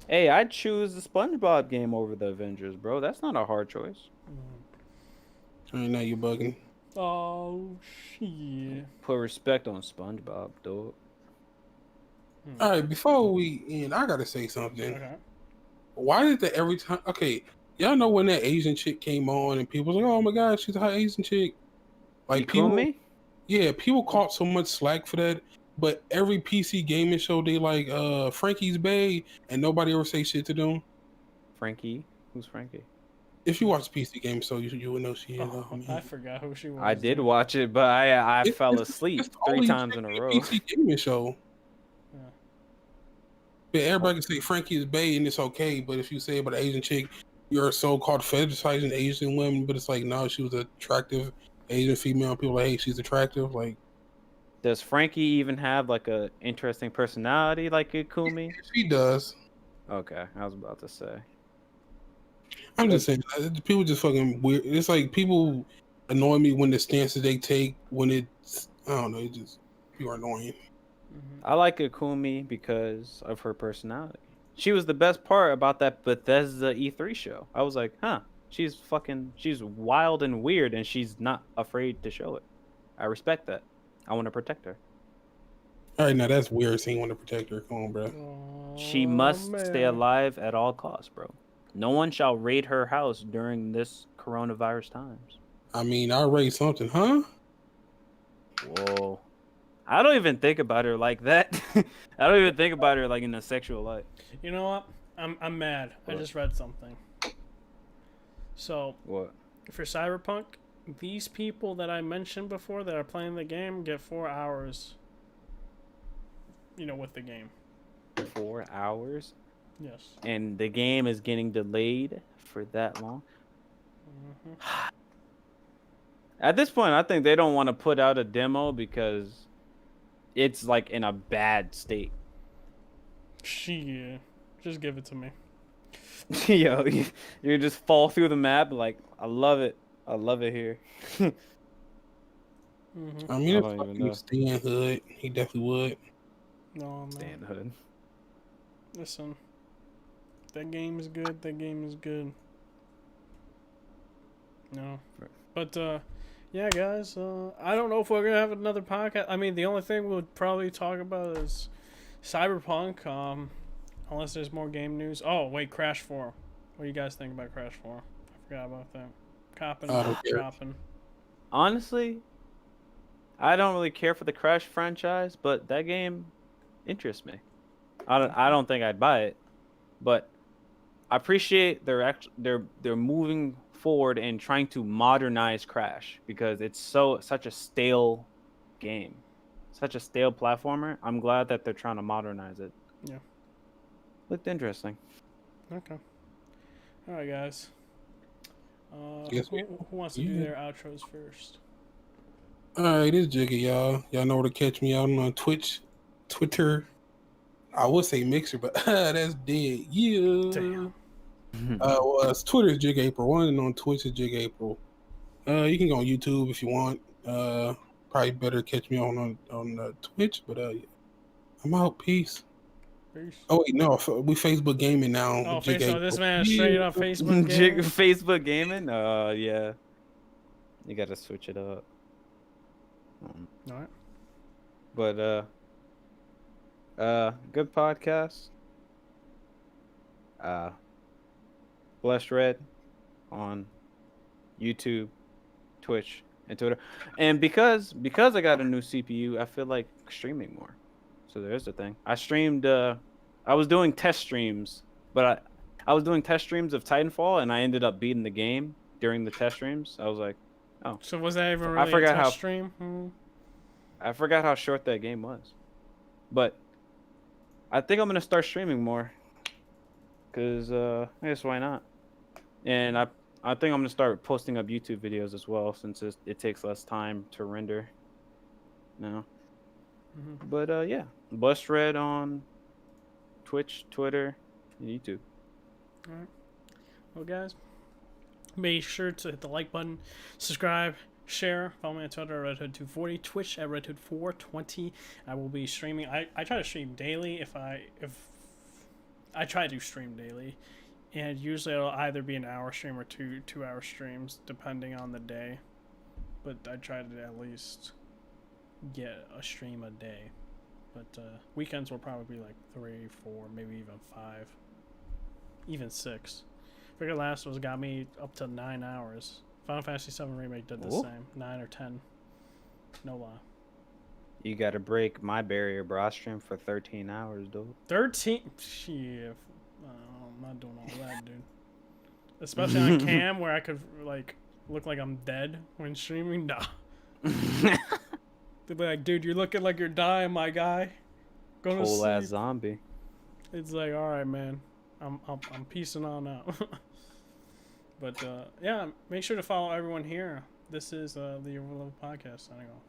C: Hey, I'd choose the SpongeBob game over the Avengers, bro. That's not a hard choice.
B: I know you bugging.
A: Oh shit!
C: Put respect on SpongeBob, dog.
B: All right, before we end, I gotta say something.
A: Okay.
B: Why did they every time? Okay, y'all know when that Asian chick came on and people was like, "Oh my god, she's a hot Asian chick." Like people,
C: Ikumi?
B: yeah, people caught so much slack for that. But every PC gaming show, they like Frankie's Bay, and nobody ever say shit to them.
C: Frankie? Who's Frankie?
B: If you watch PC gaming show, you would know she is.
A: Oh, I forgot who she was.
C: I did
A: dude.
C: watch it, but I fell asleep
B: It's the
C: 3
B: only
C: times
B: chick
C: in a
B: in the
C: row.
B: PC gaming show.
A: Yeah.
B: But everybody can say Frankie's Bay and it's okay. But if you say about an Asian chick, you're so-called fetishizing Asian women. But it's like, no, she was an attractive Asian female. People are like, hey, she's attractive. Like,
C: Does Frankie even have like a interesting personality like Ikumi?
B: she does.
C: Okay, I was about to say.
B: I'm just saying, people just fucking weird. It's like people annoy me when the stances they take when it's, I don't know, it just, people are annoying.
C: I like Ikumi because of her personality. She was the best part about that Bethesda E3 show. I was like, huh, she's wild and weird and she's not afraid to show it. I respect that. I want to protect her.
B: All right, now that's weird saying you want to protect her. Come on, bro.
C: She must stay alive at all costs, bro. No one shall raid her house during this coronavirus times.
B: I mean, I raised something, huh?
C: Whoa. I don't even think about her like that. I don't even think about her like in a sexual light.
A: You know what? I'm mad.
C: What?
A: I just read something. So
C: What?
A: for Cyberpunk, these people that I mentioned before that are playing the game get 4 hours. With the game.
C: 4 hours?
A: Yes.
C: And the game is getting delayed for that long?
A: Mm-hmm.
C: At this point, I think they don't want to put out a demo because it's like in a bad state.
A: Yeah. Just give it to me.
C: Yo, you just fall through the map like, I love it. I love it here.
A: Mm-hmm.
B: I mean,
C: I
B: if
C: don't even
B: fucking
C: know.
B: Stan Hood, he definitely would.
A: No, man.
C: Stand hood.
A: Listen. That game is good. That game is good. No. But, yeah, guys. I don't know if we're going to have another podcast. I mean, the only thing we'll probably talk about is Cyberpunk. Unless there's more game news. Oh, wait, Crash 4. What do you guys think about Crash 4? I forgot about that. Copping, chopping.
C: Honestly, I don't really care for the Crash franchise, but that game interests me. I don't think I'd buy it, but I appreciate they're moving forward and trying to modernize Crash because it's such a stale game, such a stale platformer. I'm glad that they're trying to modernize it.
A: Yeah.
C: Looked interesting.
A: Okay. All right, guys.
B: Yes,
A: who wants to do their outros first?
B: All right, it's Jiggy, y'all. Y'all know where to catch me out on Twitch, Twitter. I would say Mixer, but that's dead. Yeah.
A: Damn.
B: Well, Twitter is Jig April 1 and on Twitch is Jig April. You can go on YouTube if you want. Probably better catch me on Twitch, but yeah. I'm out. Peace.
A: Peace.
B: Oh wait, no, we Facebook gaming now.
A: Oh,
B: Jig
A: Facebook.
B: April.
A: This man is straight up Facebook gaming.
C: Facebook gaming? Yeah. You gotta switch it up.
A: All right.
C: But good podcast. Blessed Red on YouTube, Twitch, and Twitter. And because I got a new CPU, I feel like streaming more. So there's the thing. I streamed I was doing test streams, but I was doing test streams of Titanfall and I ended up beating the game during the test streams. I was like, oh.
A: So was that even really a test stream?
C: I forgot how short that game was. But I think I'm going to start streaming more. Because, I guess why not? And I think I'm going to start posting up YouTube videos as well, since it takes less time to render now. Mm-hmm. But, yeah. Blessed Red on Twitch, Twitter, and YouTube.
A: All right. Well, guys, make sure to hit the like button, subscribe, share, follow me on Twitter at RedHood240, Twitch at RedHood420. I will be streaming. I try to stream daily if I try to stream daily, and usually it'll either be an hour stream or 2-hour streams depending on the day. But I try to at least get a stream a day. But weekends will probably be like 3, 4, maybe even 5, even 6. Figure Last was got me up to 9 hours. Final Fantasy VII Remake did the
C: Ooh.
A: same, 9 or 10. No lie.
C: You got to break my barrier, bro. I streamed for 13 hours, dude.
A: 13. Shit. I'm not doing all that, dude. Especially on cam where I could like look like I'm dead when streaming. Nah. They'd be like, dude, you're looking like you're dying, my guy. Go to
C: Whole ass
A: sleep.
C: zombie.
A: It's like, all right, man. I'm peacing on out. But yeah, make sure to follow everyone here. This is the Overleveled podcast. Signing off.